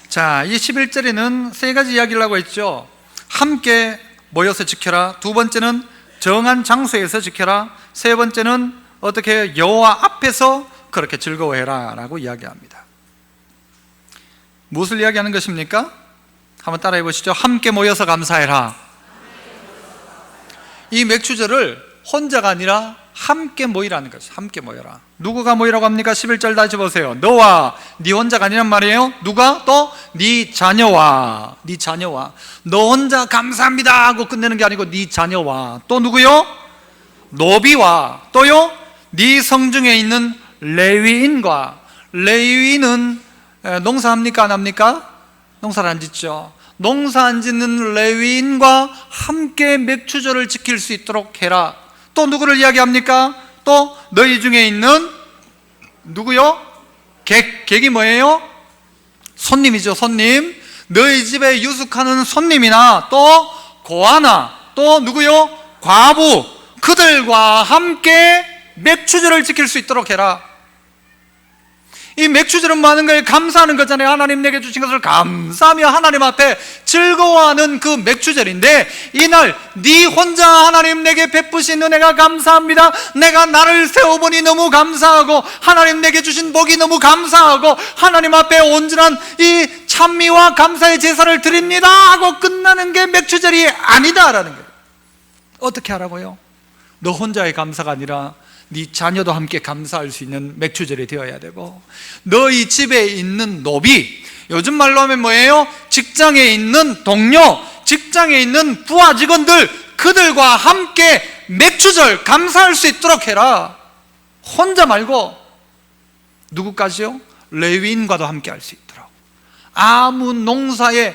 자, 이 11절에는 세 가지 이야기를 하고 있죠. 함께 모여서 지켜라. 두 번째는 정한 장소에서 지켜라. 세 번째는 어떻게 여호와 앞에서 그렇게 즐거워해라 라고 이야기합니다. 무엇을 이야기하는 것입니까? 한번 따라해 보시죠. 함께 모여서 감사해라. 이 맥주절을 혼자가 아니라 함께 모이라는 것이죠. 함께 모여라. 누구가 모이라고 합니까? 11절 다시 보세요. 너와 네 혼자가 아니란 말이에요. 누가? 또 네 자녀와. 네 자녀와. 너 혼자 감사합니다 하고 끝내는 게 아니고 네 자녀와. 또 누구요? 노비와. 또요? 네 성중에 있는 레위인과. 레위인은 농사합니까? 안 합니까? 농사를 안 짓죠. 농사 안 짓는 레위인과 함께 맥주절을 지킬 수 있도록 해라. 또 누구를 이야기합니까? 또 너희 중에 있는 누구요? 객이 뭐예요? 손님이죠. 손님. 너희 집에 유숙하는 손님이나 또 고아나 또 누구요? 과부. 그들과 함께 맥주절을 지킬 수 있도록 해라. 이 맥주절은 많은 거에 감사하는 거잖아요. 하나님 내게 주신 것을 감사하며 하나님 앞에 즐거워하는 그 맥주절인데, 이날 네 혼자 하나님 내게 베푸신 은혜가 감사합니다. 내가 나를 세워보니 너무 감사하고, 하나님 내게 주신 복이 너무 감사하고, 하나님 앞에 온전한 이 찬미와 감사의 제사를 드립니다 하고 끝나는 게 맥주절이 아니다라는 거예요. 어떻게 하라고요? 너 혼자의 감사가 아니라 네 자녀도 함께 감사할 수 있는 맥주절이 되어야 되고, 너희 집에 있는 노비, 요즘 말로 하면 뭐예요? 직장에 있는 동료, 직장에 있는 부하 직원들, 그들과 함께 맥주절 감사할 수 있도록 해라. 혼자 말고 누구까지요? 레위인과도 함께 할 수 있도록. 아무 농사에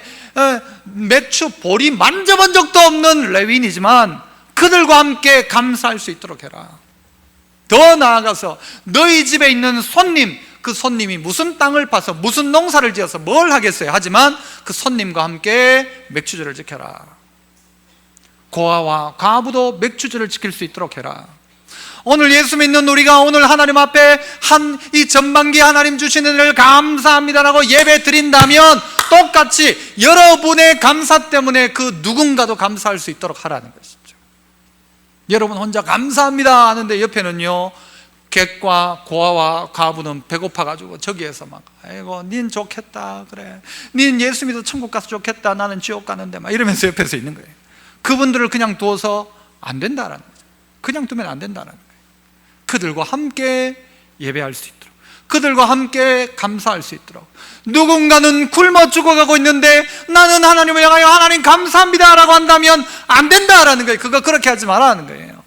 맥주 보리 만져본 적도 없는 레위인이지만 그들과 함께 감사할 수 있도록 해라. 더 나아가서 너희 집에 있는 손님, 그 손님이 무슨 땅을 파서 무슨 농사를 지어서 뭘 하겠어요? 하지만 그 손님과 함께 맥주절을 지켜라. 고아와 과부도 맥주절을 지킬 수 있도록 해라. 오늘 예수 믿는 우리가 오늘 하나님 앞에 이 전반기 하나님 주시는 은혜를 감사합니다라고 예배 드린다면 똑같이 여러분의 감사 때문에 그 누군가도 감사할 수 있도록 하라는 것이죠. 여러분 혼자 감사합니다 하는데 옆에는요, 객과 고아와 과부는 배고파가지고 저기에서 막, 아이고 닌 좋겠다, 그래 닌 예수 믿어 천국 가서 좋겠다, 나는 지옥 가는데 막 이러면서 옆에서 있는 거예요. 그분들을 그냥 두어서 안 된다라는 거예요. 그냥 두면 안 된다라는 거예요. 그들과 함께 예배할 수 있도록, 그들과 함께 감사할 수 있도록. 누군가는 굶어 죽어가고 있는데 나는 하나님을 향하여 하나님 감사합니다 라고 한다면 안 된다라는 거예요. 그거 그렇게 하지 말라는 거예요.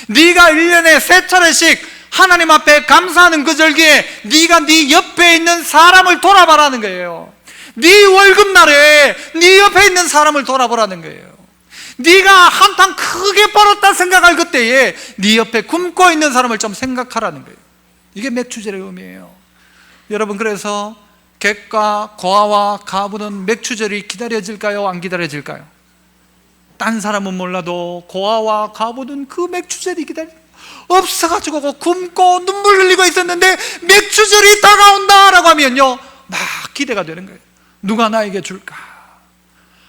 네가 1년에 3차례씩 하나님 앞에 감사하는 그 절기에 네가 네 옆에 있는 사람을 돌아보라는 거예요. 네 월급날에 네 옆에 있는 사람을 돌아보라는 거예요. 네가 한탕 크게 벌었다 생각할 그때에 네 옆에 굶고 있는 사람을 좀 생각하라는 거예요. 이게 맥추절의 의미예요. 여러분, 그래서 객과 고아와 과부는 맥추절이 기다려질까요? 안 기다려질까요? 딴 사람은 몰라도 고아와 과부는 그 맥추절이 없어가지고 굶고 눈물 흘리고 있었는데 맥추절이 다가온다라고 하면요 막 기대가 되는 거예요. 누가 나에게 줄까?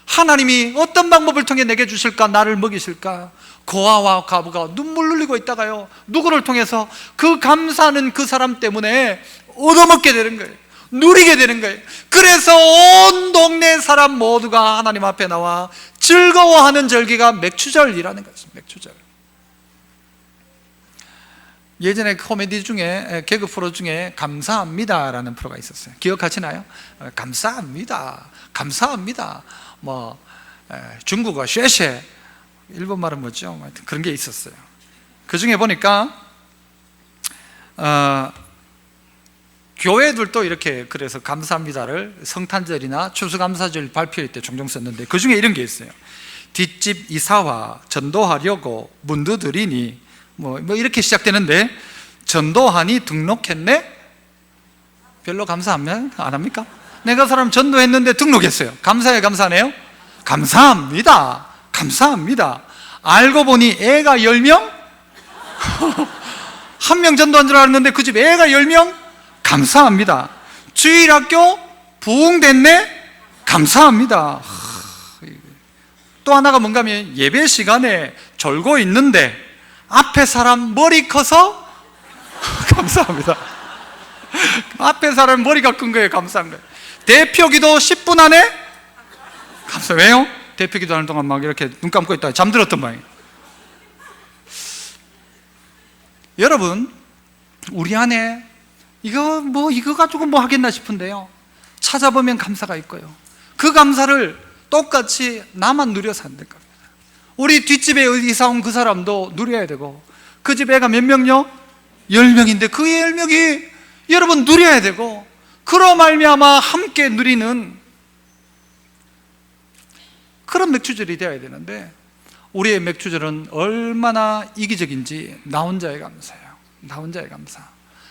하나님이 어떤 방법을 통해 내게 주실까? 나를 먹이실까? 고아와 과부가 눈물 흘리고 있다가요 누구를 통해서? 그 감사하는 그 사람 때문에 얻어먹게 되는 거예요. 누리게 되는 거예요. 그래서 온 동네 사람 모두가 하나님 앞에 나와 즐거워하는 절기가 맥추절이라는 거죠. 맥추절. 예전에 코미디 중에, 개그 프로 중에 감사합니다라는 프로가 있었어요. 기억하시나요? 감사합니다, 감사합니다. 뭐 중국어 쉐쉐, 일본 말은 뭐죠? 그런 게 있었어요. 그 중에 보니까 교회들도 이렇게 그래서 감사합니다를 성탄절이나 추수감사절 발표할 때 종종 썼는데 그 중에 이런 게 있어요. 뒷집 이사와 전도하려고 문도 드리니 뭐 이렇게 시작되는데, 전도하니 등록했네? 별로 감사 안 합니까? 내가 사람 전도했는데 등록했어요. 감사해요, 감사하네요? 감사합니다, 감사합니다. 알고 보니 애가 10명? 한 명 전도한 줄 알았는데 그 집 애가 10명? 감사합니다. 주일학교 부흥됐네? 감사합니다. 또 하나가 뭔가 하면 예배 시간에 졸고 있는데 앞에 사람 머리 커서 감사합니다. 앞에 사람 머리가 큰 거예요. 감사한 거예요. 대표 기도 10분 안에 감사. 왜요? 대표 기도하는 동안 막 이렇게 눈 감고 있다가 잠들었던 모양이에요. 여러분, 우리 안에 이거 가지고 뭐 하겠나 싶은데요, 찾아보면 감사가 있고요. 그 감사를 똑같이 나만 누려서 안 될 겁니다. 우리 뒷집에 이사 온 그 사람도 누려야 되고, 그 집 애가 몇 명요? 10명인데 그 10명이 여러분 누려야 되고, 그로 말미암아 함께 누리는 그런 맥추절이 되어야 되는데, 우리의 맥추절은 얼마나 이기적인지 나 혼자의 감사예요. 나 혼자의 감사.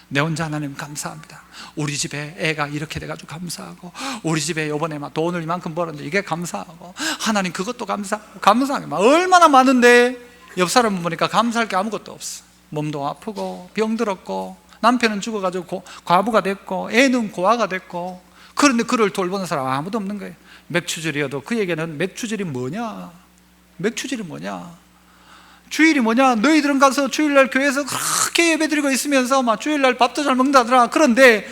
내 혼자 하나님 감사합니다. 우리 집에 애가 이렇게 돼가지고 감사하고, 우리 집에 이번에 막 돈을 이만큼 벌었는데 이게 감사하고, 하나님 그것도 감사하고, 감사하게 막 얼마나 많은데 옆 사람 보니까 감사할 게 아무것도 없어. 몸도 아프고 병들었고 남편은 죽어가지고 과부가 됐고 애는 고아가 됐고, 그런데 그를 돌보는 사람 아무도 없는 거예요. 맥추절이어도 그에게는 맥추절이 뭐냐? 맥추절이 뭐냐? 주일이 뭐냐? 너희들은 가서 주일날 교회에서 그렇게 예배드리고 있으면서 막 주일날 밥도 잘 먹는다더라. 그런데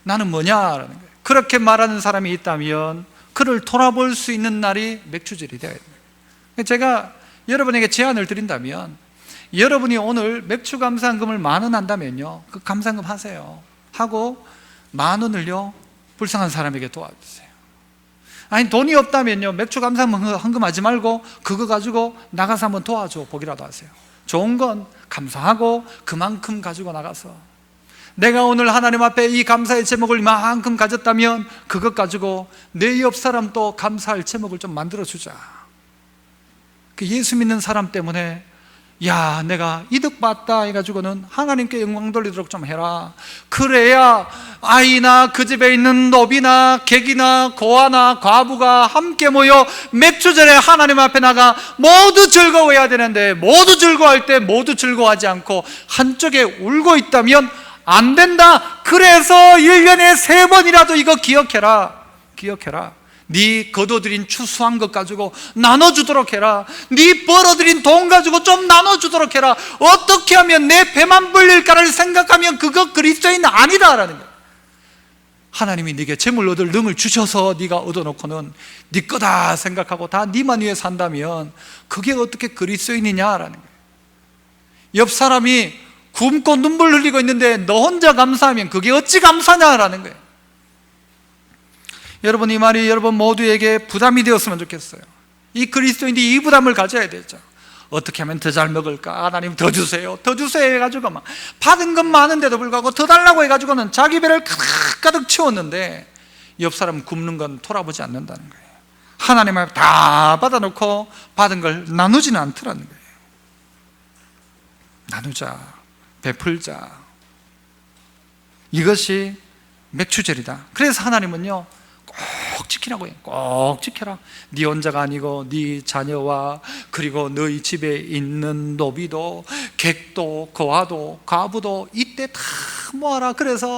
나는 뭐냐라는 거예요. 그렇게 말하는 사람이 있다면 그를 돌아볼 수 있는 날이 맥추절이 되어야 됩니다. 제가 여러분에게 제안을 드린다면, 여러분이 오늘 맥추 감사금을 10,000원 한다면요, 그 감사금 하세요. 하고 10,000원을요 불쌍한 사람에게 도와주세요. 아니 돈이 없다면요 맥추 감사금 하지 말고 그거 가지고 나가서 한번 도와줘 보기라도 하세요. 좋은 건 감사하고 그만큼 가지고 나가서, 내가 오늘 하나님 앞에 이 감사의 제목을 이만큼 가졌다면 그것 가지고 내 옆 사람도 감사할 제목을 좀 만들어주자. 그 예수 믿는 사람 때문에 야 내가 이득봤다 해가지고는 하나님께 영광 돌리도록 좀 해라. 그래야 아이나 그 집에 있는 노비나 객이나 고아나 과부가 함께 모여 맥추절에 하나님 앞에 나가 모두 즐거워해야 되는데, 모두 즐거워할 때 모두 즐거워하지 않고 한쪽에 울고 있다면 안 된다. 그래서 1년에 3번이라도 이거 기억해라. 기억해라. 네 거둬들인 추수한 것 가지고 나눠주도록 해라. 네 벌어들인 돈 가지고 좀 나눠주도록 해라. 어떻게 하면 내 배만 불릴까를 생각하면 그거 그리스도인 아니다라는 거예요. 하나님이 네게 재물 얻을 능을 주셔서 네가 얻어놓고는 네 거다 생각하고 다 네만 위해 산다면 그게 어떻게 그리스도인이냐라는 거예요. 옆 사람이 굶고 눈물 흘리고 있는데 너 혼자 감사하면 그게 어찌 감사냐라는 거예요. 여러분, 이 말이 여러분 모두에게 부담이 되었으면 좋겠어요. 이 그리스도인이 이 부담을 가져야 되죠. 어떻게 하면 더 잘 먹을까? 하나님 더 주세요, 더 주세요 해가지고 막 받은 건 많은데도 불구하고 더 달라고 해가지고는 자기 배를 가득 채웠는데 옆 사람 굶는 건 돌아보지 않는다는 거예요. 하나님 앞에 다 받아놓고 받은 걸 나누지는 않더라는 거예요. 나누자, 베풀자, 이것이 맥추절이다. 그래서 하나님은요 꼭 지키라고 해요. 꼭 지켜라. 네 혼자가 아니고 네 자녀와 그리고 너희 집에 있는 노비도 객도 거하도 과부도 이때 다 모아라. 그래서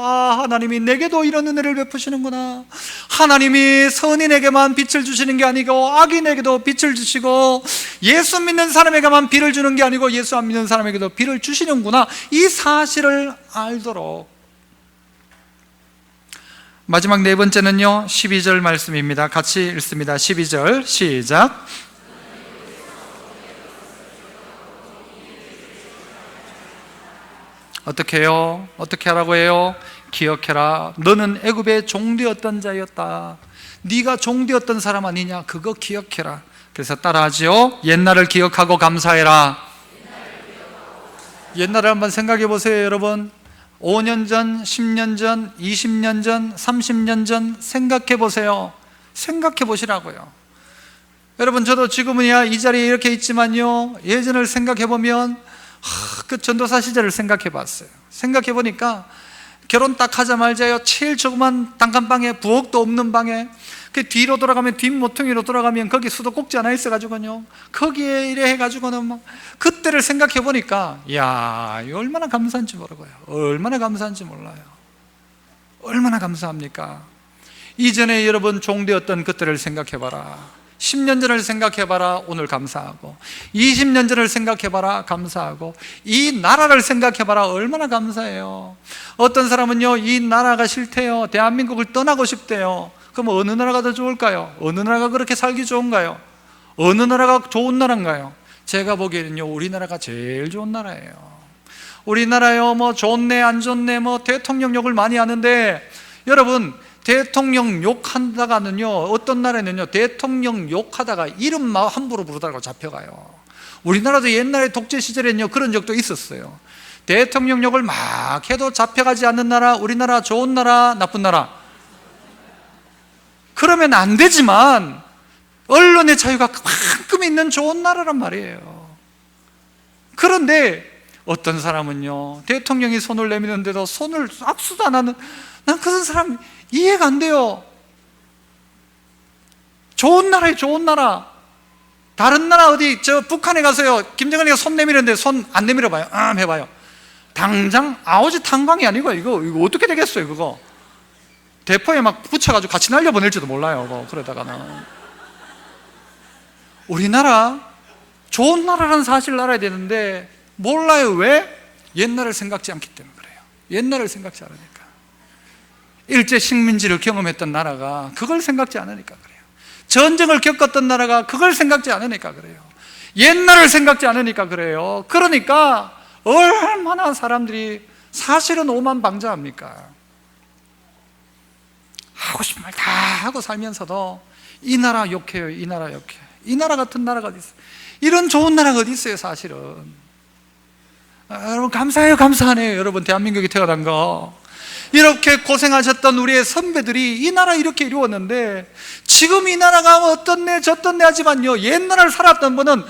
하나님이 내게도 이런 은혜를 베푸시는구나. 하나님이 선인에게만 빛을 주시는 게 아니고 악인에게도 빛을 주시고 예수 믿는 사람에게만 비를 주는 게 아니고 예수 안 믿는 사람에게도 비를 주시는구나. 이 사실을 알도록. 마지막 네 번째는요 12절 말씀입니다. 같이 읽습니다. 12절 시작. 어떻게 해요? 어떻게 하라고 해요? 기억해라. 너는 애굽의 종되었던 자였다. 네가 종되었던 사람 아니냐? 그거 기억해라. 그래서 따라하지요. 옛날을 기억하고 감사해라. 옛날을 한번 생각해 보세요, 여러분. 5년 전, 10년 전, 20년 전, 30년 전 생각해 보세요. 생각해 보시라고요. 여러분, 저도 지금은야 이 자리에 이렇게 있지만요 예전을 생각해 보면 그 전도사 시절을 생각해 봤어요. 생각해 보니까 결혼 딱 하자마자요 제일 조그만 단칸방에 부엌도 없는 방에 그 뒤로 돌아가면 뒷모퉁이로 돌아가면 거기 수도꼭지 하나 있어가지고요 거기에 이래 해가지고는 막 그때를 생각해 보니까 이야 얼마나 감사한지 모르고요. 얼마나 감사한지 몰라요. 얼마나 감사합니까? 이전에 여러분 종되었던 그때를 생각해 봐라. 10년 전을 생각해 봐라. 오늘 감사하고 20년 전을 생각해 봐라. 감사하고 이 나라를 생각해 봐라. 얼마나 감사해요. 어떤 사람은요 이 나라가 싫대요. 대한민국을 떠나고 싶대요. 그럼 어느 나라가 더 좋을까요? 어느 나라가 그렇게 살기 좋은가요? 어느 나라가 좋은 나라인가요? 제가 보기에는요 우리나라가 제일 좋은 나라예요. 우리나라요 뭐 좋네 안 좋네 뭐 대통령 욕을 많이 하는데 여러분 대통령 욕한다가는요 어떤 나라에는요 대통령 욕하다가 이름 함부로 부르다가 잡혀가요. 우리나라도 옛날에 독재 시절에는요 그런 적도 있었어요. 대통령 욕을 막 해도 잡혀가지 않는 나라. 우리나라 좋은 나라 나쁜 나라? 그러면 안 되지만 언론의 자유가 그만큼 있는 좋은 나라란 말이에요. 그런데 어떤 사람은요 대통령이 손을 내미는데도 손을 악수도 안 하는, 난 그런 사람 이해가 안 돼요. 좋은 나라에 좋은 나라. 다른 나라 어디 저 북한에 가서요 김정은이가 손 내미는데 손 안 내밀어 봐요. 해봐요. 당장 아오지 탄광이 아니고 이거 어떻게 되겠어요. 그거 대포에 막 붙여가지고 같이 날려보낼지도 몰라요. 그러다가는 우리나라 좋은 나라라는 사실을 알아야 되는데 몰라요. 왜? 옛날을 생각지 않기 때문에 그래요. 옛날을 생각지 않으니까. 일제 식민지를 경험했던 나라가 그걸 생각지 않으니까 그래요. 전쟁을 겪었던 나라가 그걸 생각지 않으니까 그래요. 옛날을 생각지 않으니까 그래요. 그러니까 얼마나 사람들이 사실은 오만방자합니까? 하고 싶은 말 다 하고 살면서도 이 나라 욕해요. 이 나라 욕해. 이 나라 같은 나라가 어디 있어요? 이런 좋은 나라가 어디 있어요 사실은. 여러분 감사해요. 감사하네요. 여러분 대한민국에 태어난 거 이렇게 고생하셨던 우리의 선배들이 이 나라 이렇게 이루었는데 지금 이 나라가 어떻네 저떻네 하지만요 옛날을 살았던 분은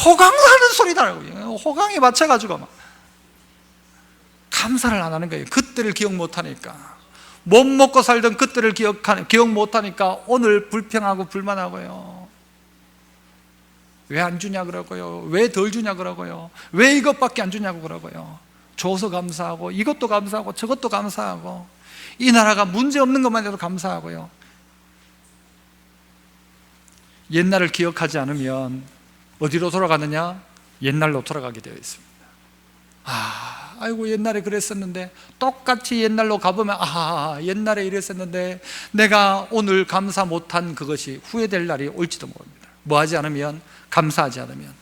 호강하는 소리더라고요. 호강에 맞춰가지고 막 감사를 안 하는 거예요. 그때를 기억 못하니까. 못 먹고 살던 그때를 기억 못하니까 오늘 불평하고 불만하고요. 왜 안 주냐 그러고요. 왜 덜 주냐 그러고요. 왜 이것밖에 안 주냐고 그러고요. 줘서 감사하고 이것도 감사하고 저것도 감사하고 이 나라가 문제 없는 것만 해도 감사하고요. 옛날을 기억하지 않으면 어디로 돌아가느냐? 옛날로 돌아가게 되어 있습니다. 아이고 옛날에 그랬었는데, 똑같이 옛날로 가보면 옛날에 이랬었는데 내가 오늘 감사 못한 그것이 후회될 날이 올지도 모릅니다. 뭐 하지 않으면, 감사하지 않으면.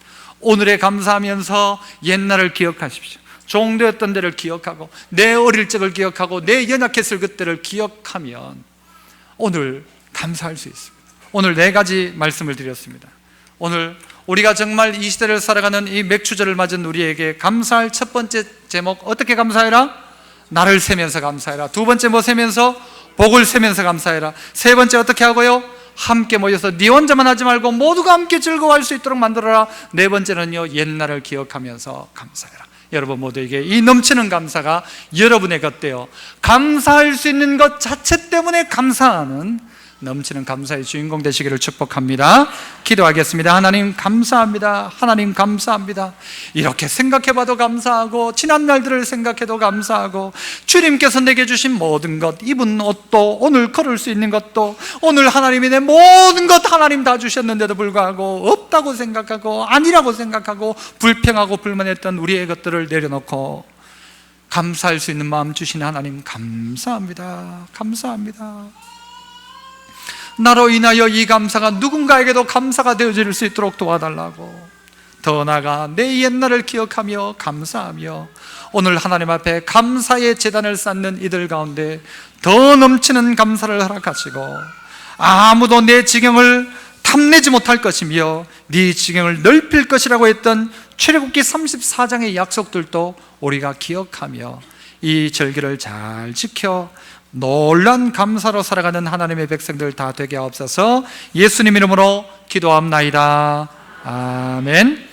오늘에 감사하면서 옛날을 기억하십시오. 종되었던 때를 기억하고, 내 어릴 적을 기억하고, 내 연약했을 그때를 기억하면 오늘 감사할 수 있습니다. 오늘 4가지 말씀을 드렸습니다. 오늘 우리가 정말 이 시대를 살아가는 이 맥추절을 맞은 우리에게 감사할 첫 번째 제목, 어떻게 감사해라? 나를 세면서 감사해라. 두 번째 뭐 세면서? 복을 세면서 감사해라. 세 번째 어떻게 하고요? 함께 모여서 네 혼자만 하지 말고 모두가 함께 즐거워할 수 있도록 만들어라. 네 번째는요, 옛날을 기억하면서 감사해라. 여러분 모두에게 이 넘치는 감사가 여러분의 것 되어 감사할 수 있는 것 자체 때문에 감사하는 넘치는 감사의 주인공 되시기를 축복합니다. 기도하겠습니다. 하나님 감사합니다. 하나님 감사합니다. 이렇게 생각해봐도 감사하고, 지난 날들을 생각해도 감사하고, 주님께서 내게 주신 모든 것, 입은 옷도, 오늘 걸을 수 있는 것도, 오늘 하나님이 내 모든 것 하나님 다 주셨는데도 불구하고 없다고 생각하고 아니라고 생각하고 불평하고 불만했던 우리의 것들을 내려놓고 감사할 수 있는 마음 주신 하나님 감사합니다. 감사합니다. 나로 인하여 이 감사가 누군가에게도 감사가 되어질 수 있도록 도와달라고, 더 나아가 내 옛날을 기억하며 감사하며 오늘 하나님 앞에 감사의 제단을 쌓는 이들 가운데 더 넘치는 감사를 허락하시고, 아무도 내 지경을 탐내지 못할 것이며 네 지경을 넓힐 것이라고 했던 출애굽기 34장의 약속들도 우리가 기억하며 이 절기를 잘 지켜 놀란 감사로 살아가는 하나님의 백성들 다 되게 하옵소서. 예수님 이름으로 기도합나이다. 아멘.